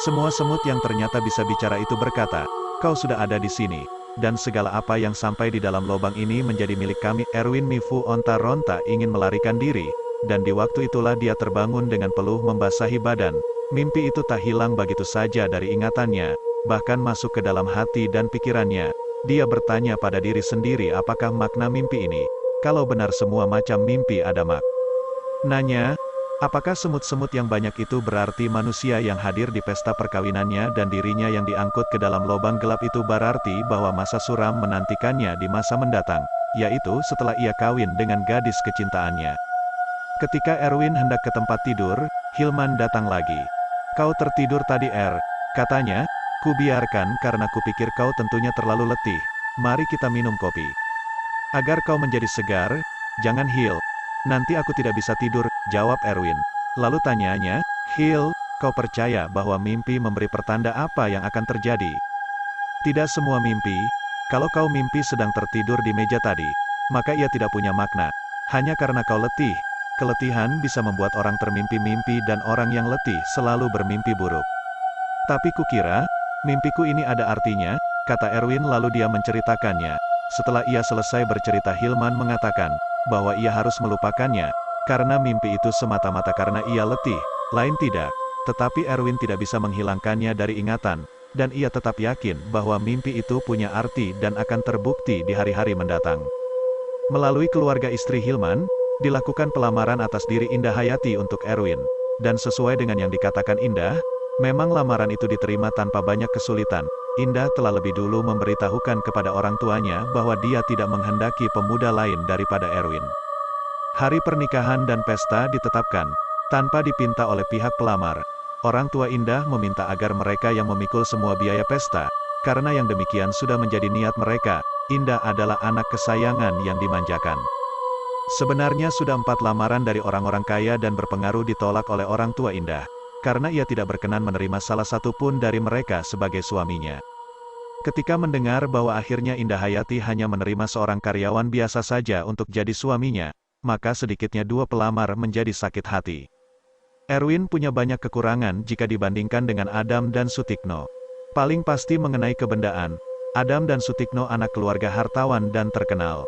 Semua semut yang ternyata bisa bicara itu berkata, "Kau sudah ada di sini, dan segala apa yang sampai di dalam lubang ini menjadi milik kami." Erwin Mifu onta-ronta ingin melarikan diri, dan di waktu itulah dia terbangun dengan peluh membasahi badan. Mimpi itu tak hilang begitu saja dari ingatannya, bahkan masuk ke dalam hati dan pikirannya. Dia bertanya pada diri sendiri apakah makna mimpi ini. Kalau benar semua macam mimpi ada maknanya, apakah semut-semut yang banyak itu berarti manusia yang hadir di pesta perkawinannya dan dirinya yang diangkut ke dalam lubang gelap itu berarti bahwa masa suram menantikannya di masa mendatang, yaitu setelah ia kawin dengan gadis kecintaannya. Ketika Erwin hendak ke tempat tidur, Hilman datang lagi. "Kau tertidur tadi, katanya. "Kubiarkan karena kupikir kau tentunya terlalu letih. Mari kita minum kopi. Agar kau menjadi segar, jangan Hil. Nanti aku tidak bisa tidur," jawab Erwin. Lalu tanyanya, "Hil, kau percaya bahwa mimpi memberi pertanda apa yang akan terjadi?" "Tidak semua mimpi. Kalau kau mimpi sedang tertidur di meja tadi, maka ia tidak punya makna. Hanya karena kau letih. Keletihan bisa membuat orang termimpi-mimpi dan orang yang letih selalu bermimpi buruk. Tapi kukira, mimpiku ini ada artinya," kata Erwin lalu dia menceritakannya. Setelah ia selesai bercerita Hilman mengatakan, bahwa ia harus melupakannya, karena mimpi itu semata-mata karena ia letih, lain tidak. Tetapi Erwin tidak bisa menghilangkannya dari ingatan, dan ia tetap yakin bahwa mimpi itu punya arti dan akan terbukti di hari-hari mendatang. Melalui keluarga istri Hilman, dilakukan pelamaran atas diri Indah Hayati untuk Erwin. Dan sesuai dengan yang dikatakan Indah, memang lamaran itu diterima tanpa banyak kesulitan. Indah telah lebih dulu memberitahukan kepada orang tuanya bahwa dia tidak menghendaki pemuda lain daripada Erwin. Hari pernikahan dan pesta ditetapkan, tanpa dipinta oleh pihak pelamar. Orang tua Indah meminta agar mereka yang memikul semua biaya pesta, karena yang demikian sudah menjadi niat mereka. Indah adalah anak kesayangan yang dimanjakan. Sebenarnya sudah 4 lamaran dari orang-orang kaya dan berpengaruh ditolak oleh orang tua Indah, karena ia tidak berkenan menerima salah satu pun dari mereka sebagai suaminya. Ketika mendengar bahwa akhirnya Indah Hayati hanya menerima seorang karyawan biasa saja untuk jadi suaminya, maka sedikitnya 2 pelamar menjadi sakit hati. Erwin punya banyak kekurangan jika dibandingkan dengan Adam dan Sutikno. Paling pasti mengenai kebendaan, Adam dan Sutikno anak keluarga hartawan dan terkenal.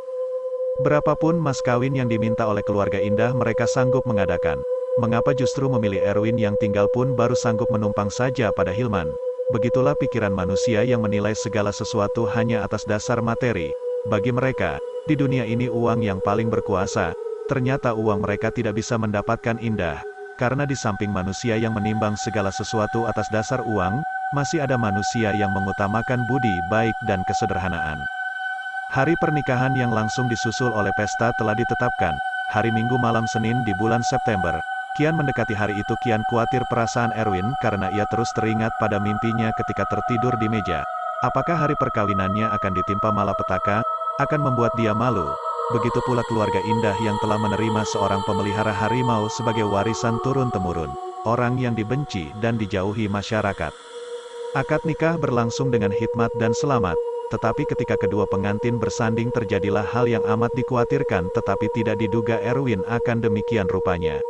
Berapapun mas kawin yang diminta oleh keluarga Indah mereka sanggup mengadakan. Mengapa justru memilih Erwin yang tinggal pun baru sanggup menumpang saja pada Hilman? Begitulah pikiran manusia yang menilai segala sesuatu hanya atas dasar materi. Bagi mereka, di dunia ini uang yang paling berkuasa. Ternyata uang mereka tidak bisa mendapatkan Indah. Karena di samping manusia yang menimbang segala sesuatu atas dasar uang, masih ada manusia yang mengutamakan budi baik dan kesederhanaan. Hari pernikahan yang langsung disusul oleh pesta telah ditetapkan. Hari Minggu malam Senin di bulan September. Kian mendekati hari itu kian khawatir perasaan Erwin karena ia terus teringat pada mimpinya ketika tertidur di meja. Apakah hari perkawinannya akan ditimpa malapetaka? Akan membuat dia malu. Begitu pula keluarga Indah yang telah menerima seorang pemelihara harimau sebagai warisan turun-temurun. Orang yang dibenci dan dijauhi masyarakat. Akad nikah berlangsung dengan hikmat dan selamat. Tetapi ketika kedua pengantin bersanding terjadilah hal yang amat dikhawatirkan tetapi tidak diduga Erwin akan demikian rupanya.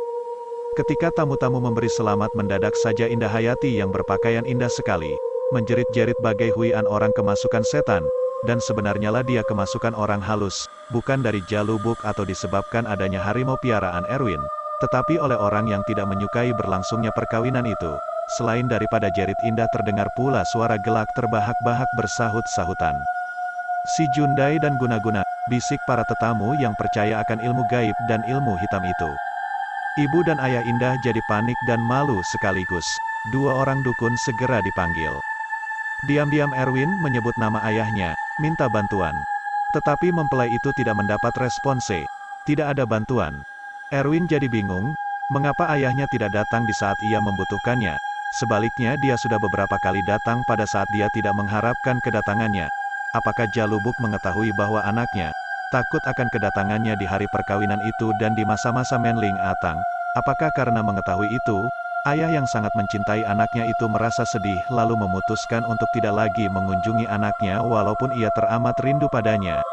Ketika tamu-tamu memberi selamat mendadak saja Indah Hayati yang berpakaian indah sekali, menjerit-jerit bagai huian orang kemasukan setan, dan sebenarnya lah dia kemasukan orang halus, bukan dari jalubuk atau disebabkan adanya harimau piaraan Erwin, tetapi oleh orang yang tidak menyukai berlangsungnya perkawinan itu. Selain daripada jerit Indah terdengar pula suara gelak terbahak-bahak bersahut-sahutan. "Si Jundai dan Guna-Guna," bisik para tetamu yang percaya akan ilmu gaib dan ilmu hitam itu. Ibu dan ayah Indah jadi panik dan malu sekaligus. 2 orang dukun segera dipanggil. Diam-diam Erwin menyebut nama ayahnya, minta bantuan. Tetapi mempelai itu tidak mendapat response. Tidak ada bantuan. Erwin jadi bingung, mengapa ayahnya tidak datang di saat ia membutuhkannya. Sebaliknya dia sudah beberapa kali datang pada saat dia tidak mengharapkan kedatangannya. Apakah Jalubuk mengetahui bahwa anaknya takut akan kedatangannya di hari perkawinan itu dan di masa-masa Menling Atang? Apakah karena mengetahui itu, ayah yang sangat mencintai anaknya itu merasa sedih lalu memutuskan untuk tidak lagi mengunjungi anaknya walaupun ia teramat rindu padanya?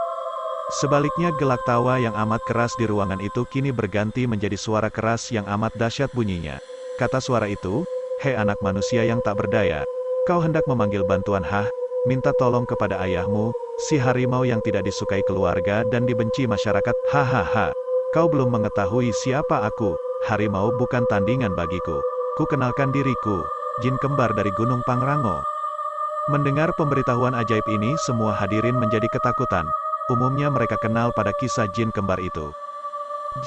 Sebaliknya gelak tawa yang amat keras di ruangan itu kini berganti menjadi suara keras yang amat dahsyat bunyinya. Kata suara itu, "Hei anak manusia yang tak berdaya, kau hendak memanggil bantuan minta tolong kepada ayahmu, si harimau yang tidak disukai keluarga dan dibenci masyarakat, hahaha. Kau belum mengetahui siapa aku, harimau bukan tandingan bagiku. Ku kenalkan diriku, jin kembar dari Gunung Pangrango." Mendengar pemberitahuan ajaib ini semua hadirin menjadi ketakutan. Umumnya mereka kenal pada kisah jin kembar itu.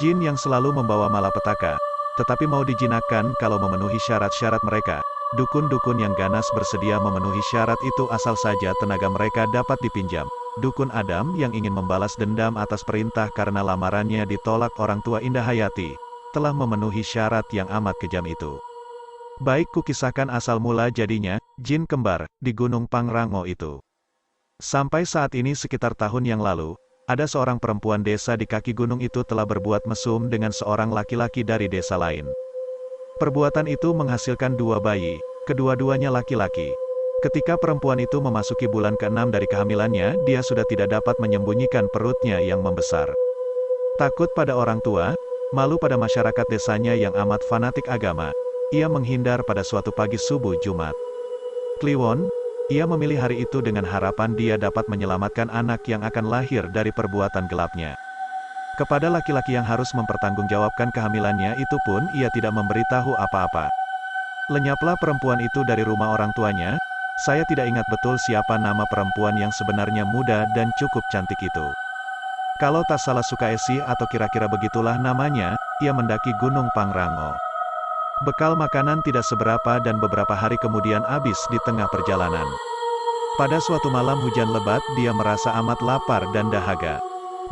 Jin yang selalu membawa malapetaka, tetapi mau dijinakkan kalau memenuhi syarat-syarat mereka. Dukun-dukun yang ganas bersedia memenuhi syarat itu asal saja tenaga mereka dapat dipinjam. Dukun Adam yang ingin membalas dendam atas perintah karena lamarannya ditolak orang tua Indah Hayati, telah memenuhi syarat yang amat kejam itu. Baik kukisahkan asal mula jadinya, jin kembar, di Gunung Pangrango itu. Sampai saat ini sekitar tahun yang lalu, ada seorang perempuan desa di kaki gunung itu telah berbuat mesum dengan seorang laki-laki dari desa lain. Perbuatan itu menghasilkan 2 bayi, kedua-duanya laki-laki. Ketika perempuan itu memasuki bulan ke-6 dari kehamilannya, dia sudah tidak dapat menyembunyikan perutnya yang membesar. Takut pada orang tua, malu pada masyarakat desanya yang amat fanatik agama, ia menghindar pada suatu pagi subuh Jumat Kliwon. Ia memilih hari itu dengan harapan dia dapat menyelamatkan anak yang akan lahir dari perbuatan gelapnya. Kepada laki-laki yang harus mempertanggungjawabkan kehamilannya itu pun ia tidak memberitahu apa-apa. Lenyaplah perempuan itu dari rumah orang tuanya. Saya tidak ingat betul siapa nama perempuan yang sebenarnya muda dan cukup cantik itu. Kalau tak salah Sukaesi atau kira-kira begitulah namanya, ia mendaki Gunung Pangrango. Bekal makanan tidak seberapa dan beberapa hari kemudian habis di tengah perjalanan. Pada suatu malam hujan lebat dia merasa amat lapar dan dahaga.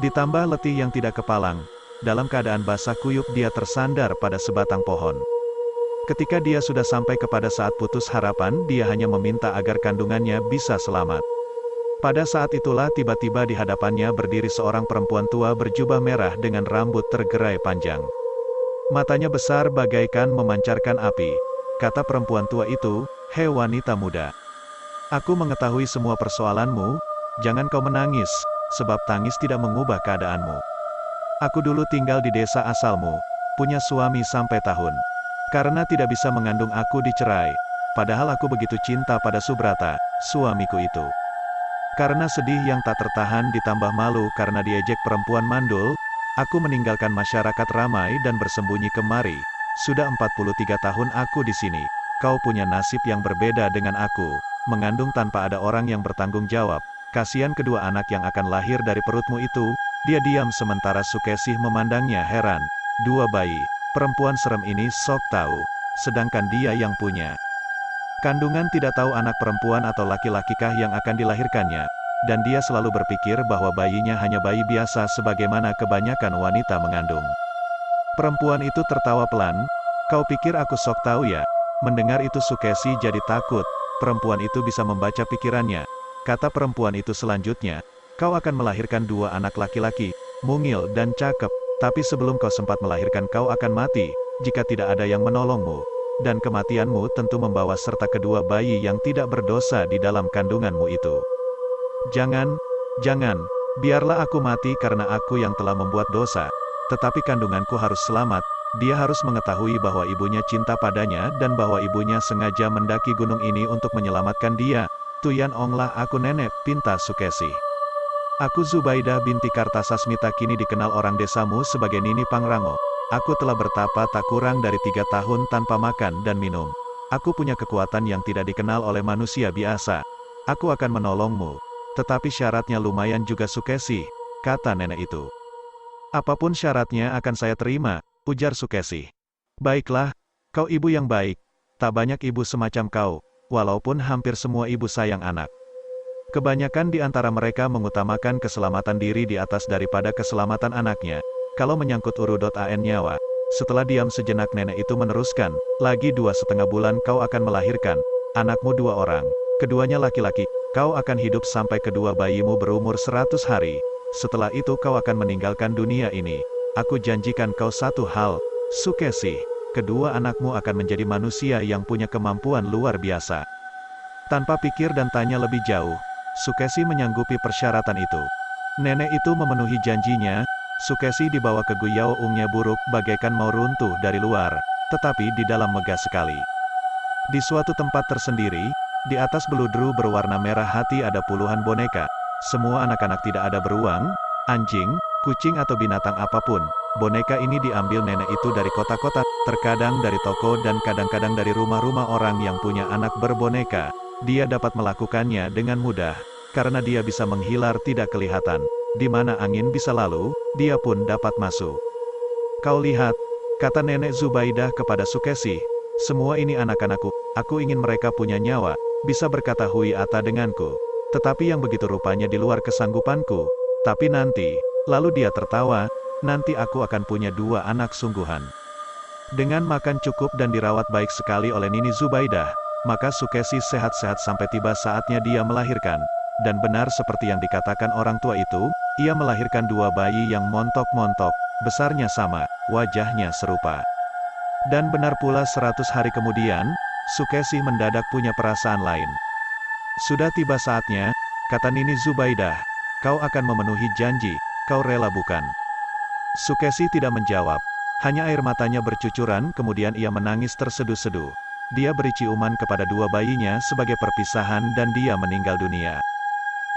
Ditambah letih yang tidak kepalang, dalam keadaan basah kuyup dia tersandar pada sebatang pohon. Ketika dia sudah sampai kepada saat putus harapan, dia hanya meminta agar kandungannya bisa selamat. Pada saat itulah tiba-tiba di hadapannya berdiri seorang perempuan tua berjubah merah dengan rambut tergerai panjang. Matanya besar bagaikan memancarkan api. Kata perempuan tua itu, "Hei wanita muda. Aku mengetahui semua persoalanmu, jangan kau menangis, sebab tangis tidak mengubah keadaanmu. Aku dulu tinggal di desa asalmu, punya suami sampai tahun. Karena tidak bisa mengandung aku dicerai, padahal aku begitu cinta pada Subrata, suamiku itu. Karena sedih yang tak tertahan ditambah malu karena diejek perempuan mandul, aku meninggalkan masyarakat ramai dan bersembunyi kemari. Sudah 43 tahun aku di sini. Kau punya nasib yang berbeda dengan aku, mengandung tanpa ada orang yang bertanggung jawab. Kasihan kedua anak yang akan lahir dari perutmu itu." Dia diam sementara Sukesih memandangnya heran. 2 bayi, perempuan serem ini sok tahu, sedangkan dia yang punya kandungan tidak tahu anak perempuan atau laki-lakikah yang akan dilahirkannya. Dan dia selalu berpikir bahwa bayinya hanya bayi biasa sebagaimana kebanyakan wanita mengandung. Perempuan itu tertawa pelan. "Kau pikir aku sok tahu ya?" Mendengar itu Sukesi jadi takut. Perempuan itu bisa membaca pikirannya. Kata perempuan itu selanjutnya, "Kau akan melahirkan 2 anak laki-laki, mungil dan cakep. Tapi sebelum kau sempat melahirkan kau akan mati, jika tidak ada yang menolongmu. Dan kematianmu tentu membawa serta kedua bayi yang tidak berdosa di dalam kandunganmu itu. Jangan, jangan, biarlah aku mati karena aku yang telah membuat dosa. Tetapi kandunganku harus selamat." Dia harus mengetahui bahwa ibunya cinta padanya dan bahwa ibunya sengaja mendaki gunung ini untuk menyelamatkan dia. "Tuyan onglah aku nenek," pinta Sukesi. "Aku Zubaidah binti Kartasasmita kini dikenal orang desamu sebagai Nini Pangrango. Aku telah bertapa tak kurang dari 3 tahun tanpa makan dan minum. Aku punya kekuatan yang tidak dikenal oleh manusia biasa. Aku akan menolongmu. Tetapi syaratnya lumayan juga Sukesi," kata nenek itu. "Apapun syaratnya akan saya terima," ujar Sukesi. "Baiklah, kau ibu yang baik. Tak banyak ibu semacam kau. walaupun hampir semua ibu sayang anak. Kebanyakan di antara mereka mengutamakan keselamatan diri di atas daripada keselamatan anaknya. Kalau menyangkut urut-an nyawa, setelah diam sejenak nenek itu meneruskan, lagi 2,5 bulan kau akan melahirkan, anakmu 2 orang, keduanya laki-laki, kau akan hidup sampai kedua bayimu berumur 100 hari, setelah itu kau akan meninggalkan dunia ini. Aku janjikan kau satu hal, Sukesi, kedua anakmu akan menjadi manusia yang punya kemampuan luar biasa. Tanpa pikir dan tanya lebih jauh, Sukesi menyanggupi persyaratan itu. Nenek itu memenuhi janjinya. Sukesi dibawa ke Guyao Ungnya buruk bagaikan mau runtuh dari luar, tetapi di dalam megah sekali. Di suatu tempat tersendiri, di atas beludru berwarna merah hati ada puluhan boneka. Semua anak-anak tidak ada beruang, anjing, kucing atau binatang apapun. Boneka ini diambil nenek itu dari kota-kota, terkadang dari toko dan kadang-kadang dari rumah-rumah orang yang punya anak berboneka. Dia dapat melakukannya dengan mudah, karena dia bisa menghilar tidak kelihatan. Di mana angin bisa lalu, dia pun dapat masuk. Kau lihat, kata nenek Zubaidah kepada Sukesi, semua ini anak-anakku, aku ingin mereka punya nyawa, bisa berkata Hui Ata denganku. Tetapi yang begitu rupanya di luar kesanggupanku. Tapi nanti, lalu dia tertawa, nanti aku akan punya 2 anak sungguhan. Dengan makan cukup dan dirawat baik sekali oleh Nini Zubaidah, maka Sukesi sehat-sehat sampai tiba saatnya dia melahirkan. Dan benar seperti yang dikatakan orang tua itu, ia melahirkan 2 bayi yang montok-montok, besarnya sama, wajahnya serupa. Dan benar pula 100 hari kemudian, Sukesi mendadak punya perasaan lain. Sudah tiba saatnya, kata Nini Zubaidah, kau akan memenuhi janji, kau rela bukan? Sukesi tidak menjawab, hanya air matanya bercucuran kemudian ia menangis terseduh-seduh. Dia beri ciuman kepada 2 bayinya sebagai perpisahan dan dia meninggal dunia.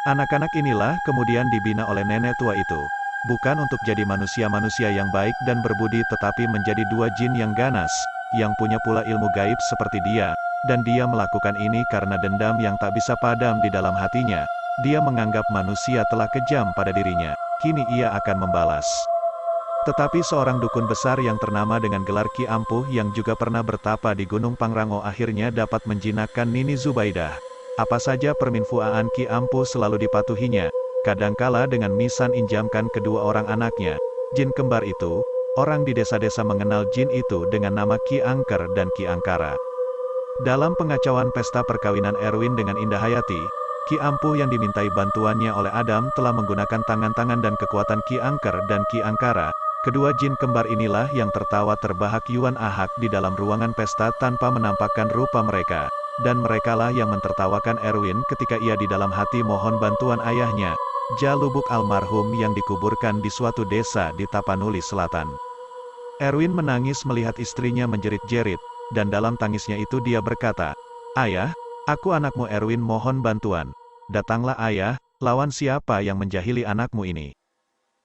Anak-anak inilah kemudian dibina oleh nenek tua itu. Bukan untuk jadi manusia-manusia yang baik dan berbudi tetapi menjadi 2 jin yang ganas, yang punya pula ilmu gaib seperti dia, dan dia melakukan ini karena dendam yang tak bisa padam di dalam hatinya. Dia menganggap manusia telah kejam pada dirinya, kini ia akan membalas. Tetapi seorang dukun besar yang ternama dengan gelar Ki Ampuh yang juga pernah bertapa di Gunung Pangrango akhirnya dapat menjinakkan Nini Zubaidah. Apa saja perminfuaan Ki Ampuh selalu dipatuhinya, kadangkala dengan misan injamkan kedua orang anaknya, jin kembar itu. Orang di desa-desa mengenal jin itu dengan nama Ki Angker dan Ki Angkara. Dalam pengacauan pesta perkawinan Erwin dengan Indahayati, Ki Ampuh yang dimintai bantuannya oleh Adam telah menggunakan tangan-tangan dan kekuatan Ki Angker dan Ki Angkara. Kedua jin kembar inilah yang tertawa terbahak Yuan Ahak di dalam ruangan pesta tanpa menampakkan rupa mereka. Dan merekalah yang mentertawakan Erwin ketika ia di dalam hati mohon bantuan ayahnya, Jalubuk almarhum yang dikuburkan di suatu desa di Tapanuli Selatan. Erwin menangis melihat istrinya menjerit-jerit, dan dalam tangisnya itu dia berkata, "Ayah, aku anakmu Erwin mohon bantuan. Datanglah ayah, lawan siapa yang menjahili anakmu ini."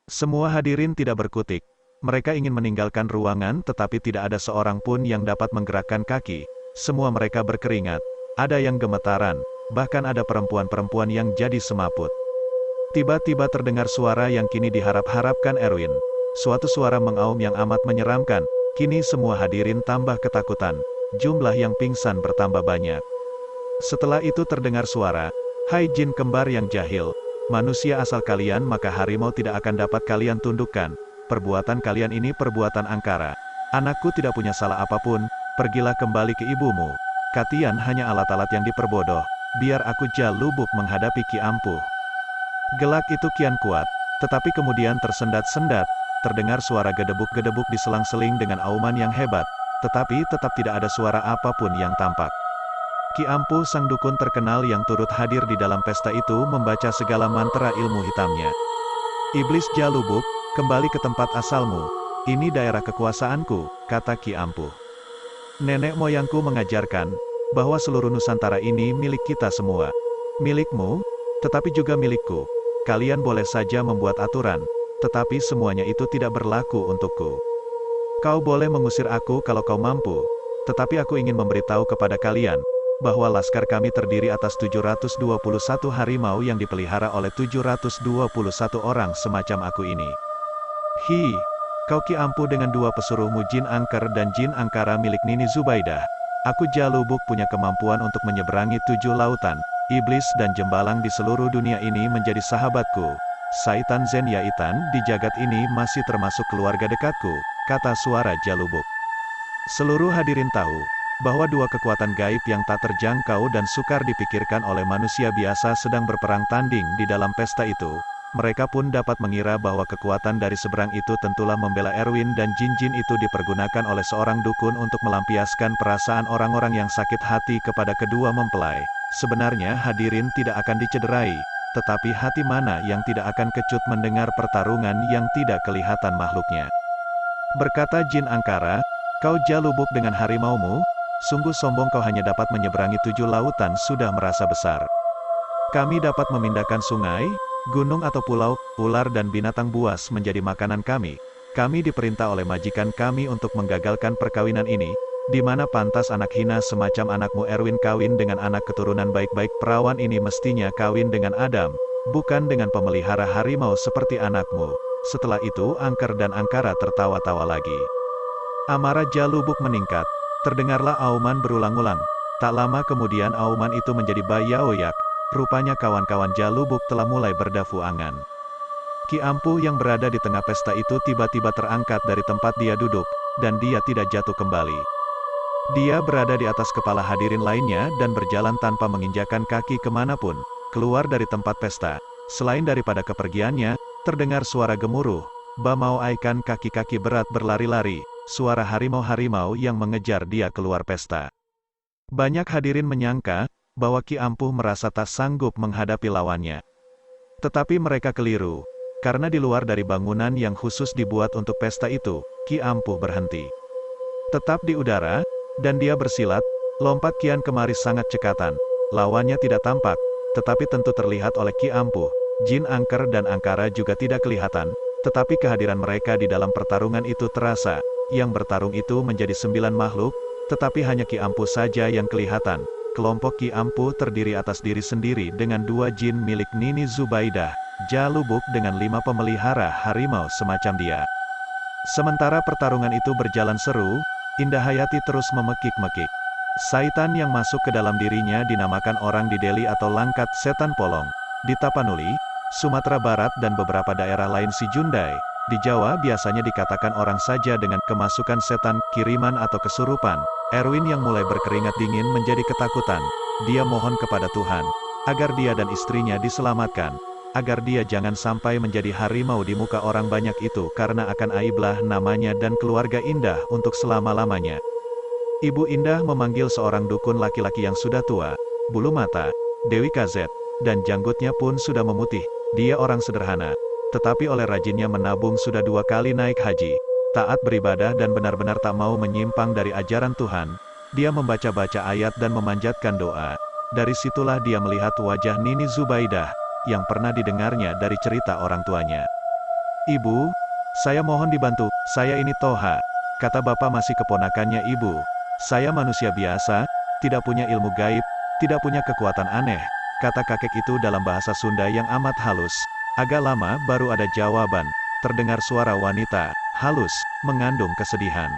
Semua hadirin tidak berkutik. Mereka ingin meninggalkan ruangan tetapi tidak ada seorang pun yang dapat menggerakkan kaki. Semua mereka berkeringat, ada yang gemetaran, bahkan ada perempuan-perempuan yang jadi semaput. Tiba-tiba terdengar suara yang kini diharap-harapkan Erwin. Suatu suara mengaum yang amat menyeramkan, kini semua hadirin tambah ketakutan, jumlah yang pingsan bertambah banyak. Setelah itu terdengar suara, "Hai jin kembar yang jahil, manusia asal kalian maka harimau tidak akan dapat kalian tundukkan, perbuatan kalian ini perbuatan angkara. Anakku tidak punya salah apapun. Pergilah kembali ke ibumu. Kalian hanya alat-alat yang diperbodoh. Biar aku Jalubuk menghadapi Ki Ampuh." Gelak itu kian kuat, tetapi kemudian tersendat-sendat. Terdengar suara gedebuk-gedebuk di selang-seling dengan auman yang hebat, tetapi tetap tidak ada suara apapun yang tampak. Ki Ampuh sang dukun terkenal yang turut hadir di dalam pesta itu membaca segala mantra ilmu hitamnya. "Iblis Jalubuk, kembali ke tempat asalmu. Ini daerah kekuasaanku," kata Ki Ampuh. "Nenek moyangku mengajarkan bahwa seluruh Nusantara ini milik kita semua. Milikmu, tetapi juga milikku. Kalian boleh saja membuat aturan, tetapi semuanya itu tidak berlaku untukku. Kau boleh mengusir aku kalau kau mampu, tetapi aku ingin memberitahu kepada kalian bahwa laskar kami terdiri atas 721 harimau yang dipelihara oleh 721 orang semacam aku ini. Hi, kau Ki Ampuh dengan 2 pesuruhmu Jin Angker dan Jin Angkara milik Nini Zubaidah. Aku Jalubuk punya kemampuan untuk menyeberangi 7 lautan. Iblis dan jembalang di seluruh dunia ini menjadi sahabatku. Saitan Zen Yaitan di jagat ini masih termasuk keluarga dekatku, kata suara Jalubuk. Seluruh hadirin tahu bahwa dua kekuatan gaib yang tak terjangkau dan sukar dipikirkan oleh manusia biasa sedang berperang tanding di dalam pesta itu. Mereka pun dapat mengira bahwa kekuatan dari seberang itu tentulah membela Erwin dan jin-jin itu dipergunakan oleh seorang dukun untuk melampiaskan perasaan orang-orang yang sakit hati kepada kedua mempelai. Sebenarnya hadirin tidak akan dicederai, tetapi hati mana yang tidak akan kecut mendengar pertarungan yang tidak kelihatan makhluknya. Berkata Jin Angkara, kau Jalubuk dengan harimaumu, sungguh sombong kau hanya dapat menyeberangi 7 lautan sudah merasa besar. Kami dapat memindahkan sungai, gunung atau pulau, ular dan binatang buas menjadi makanan kami. Kami diperintah oleh majikan kami untuk menggagalkan perkawinan ini, di mana pantas anak hina semacam anakmu Erwin kawin dengan anak keturunan baik-baik perawan ini mestinya kawin dengan Adam, bukan dengan pemelihara harimau seperti anakmu. Setelah itu Angker dan Angkara tertawa-tawa lagi. Amarah Jalubuk meningkat. Terdengarlah auman berulang-ulang. Tak lama kemudian auman itu menjadi bayaoyak. Rupanya kawan-kawan Jalubuk telah mulai berdafu angan. Ki Ampuh yang berada di tengah pesta itu tiba-tiba terangkat dari tempat dia duduk, dan dia tidak jatuh kembali. Dia berada di atas kepala hadirin lainnya dan berjalan tanpa menginjakan kaki kemanapun, keluar dari tempat pesta. Selain daripada kepergiannya, terdengar suara gemuruh, bamau aikan kaki-kaki berat berlari-lari, suara harimau-harimau yang mengejar dia keluar pesta. Banyak hadirin menyangka bahwa Ki Ampuh merasa tak sanggup menghadapi lawannya. Tetapi mereka keliru, karena di luar dari bangunan yang khusus dibuat untuk pesta itu, Ki Ampuh berhenti. Tetap di udara, dan dia bersilat, lompat kian kemari sangat cekatan. Lawannya tidak tampak, tetapi tentu terlihat oleh Ki Ampuh. Jin Angker dan Angkara juga tidak kelihatan, tetapi kehadiran mereka di dalam pertarungan itu terasa. Yang bertarung itu menjadi 9 makhluk, tetapi hanya Ki Ampuh saja yang kelihatan. Kelompok Ki Ampuh terdiri atas diri sendiri dengan 2 jin milik Nini Zubaidah, Jalubuk dengan 5 pemelihara harimau semacam dia. Sementara pertarungan itu berjalan seru, Indahayati terus memekik-mekik. Saitan yang masuk ke dalam dirinya dinamakan orang di Delhi atau Langkat Setan Polong. Di Tapanuli, Sumatera Barat dan beberapa daerah lain si Jundai. Di Jawa biasanya dikatakan orang saja dengan kemasukan setan, kiriman atau kesurupan. Erwin yang mulai berkeringat dingin menjadi ketakutan. Dia mohon kepada Tuhan, agar dia dan istrinya diselamatkan. Agar dia jangan sampai menjadi harimau di muka orang banyak itu karena akan aiblah namanya dan keluarga Indah untuk selama-lamanya. Ibu Indah memanggil seorang dukun laki-laki yang sudah tua, bulu mata, Dewi Kazet, dan janggutnya pun sudah memutih. Dia orang sederhana, tetapi oleh rajinnya menabung sudah 2 kali naik haji. Taat beribadah dan benar-benar tak mau menyimpang dari ajaran Tuhan. Dia membaca-baca ayat dan memanjatkan doa. Dari situlah dia melihat wajah Nini Zubaidah, yang pernah didengarnya dari cerita orang tuanya. Ibu, saya mohon dibantu, saya ini Toha. Kata bapak masih keponakannya ibu. Saya manusia biasa, tidak punya ilmu gaib, tidak punya kekuatan aneh. Kata kakek itu dalam bahasa Sunda yang amat halus. Agak lama baru ada jawaban. Terdengar suara wanita, halus, mengandung kesedihan.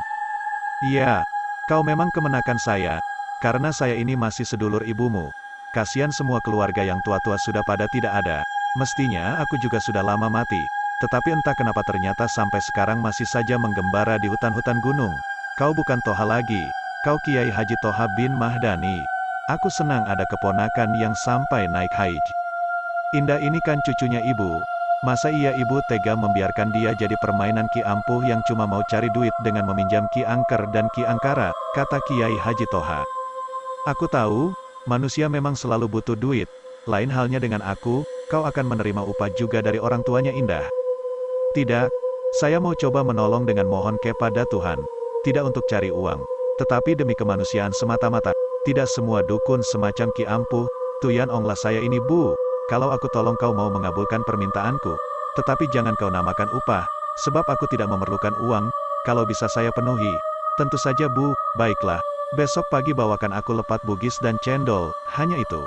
Iya, kau memang kemenakan saya, karena saya ini masih sedulur ibumu. Kasihan semua keluarga yang tua-tua sudah pada tidak ada. Mestinya aku juga sudah lama mati. Tetapi entah kenapa ternyata sampai sekarang masih saja menggembara di hutan-hutan gunung. Kau bukan Toha lagi. Kau Kiai Haji Toha bin Mahdani. Aku senang ada keponakan yang sampai naik haji. Indah ini kan cucunya ibu. Masa iya ibu tega membiarkan dia jadi permainan Ki Ampuh yang cuma mau cari duit dengan meminjam Ki Angker dan Ki Angkara, kata Kiai Haji Toha. Aku tahu, manusia memang selalu butuh duit. Lain halnya dengan aku, kau akan menerima upah juga dari orang tuanya Indah. Tidak, saya mau coba menolong dengan mohon kepada Tuhan. Tidak untuk cari uang, tetapi demi kemanusiaan semata-mata. Tidak semua dukun semacam Ki Ampuh, Tuyan Onglah saya ini bu. Kalau aku tolong kau mau mengabulkan permintaanku. Tetapi jangan kau namakan upah, sebab aku tidak memerlukan uang, kalau bisa saya penuhi. Tentu saja bu, baiklah. Besok pagi bawakan aku lepat bugis dan cendol, hanya itu.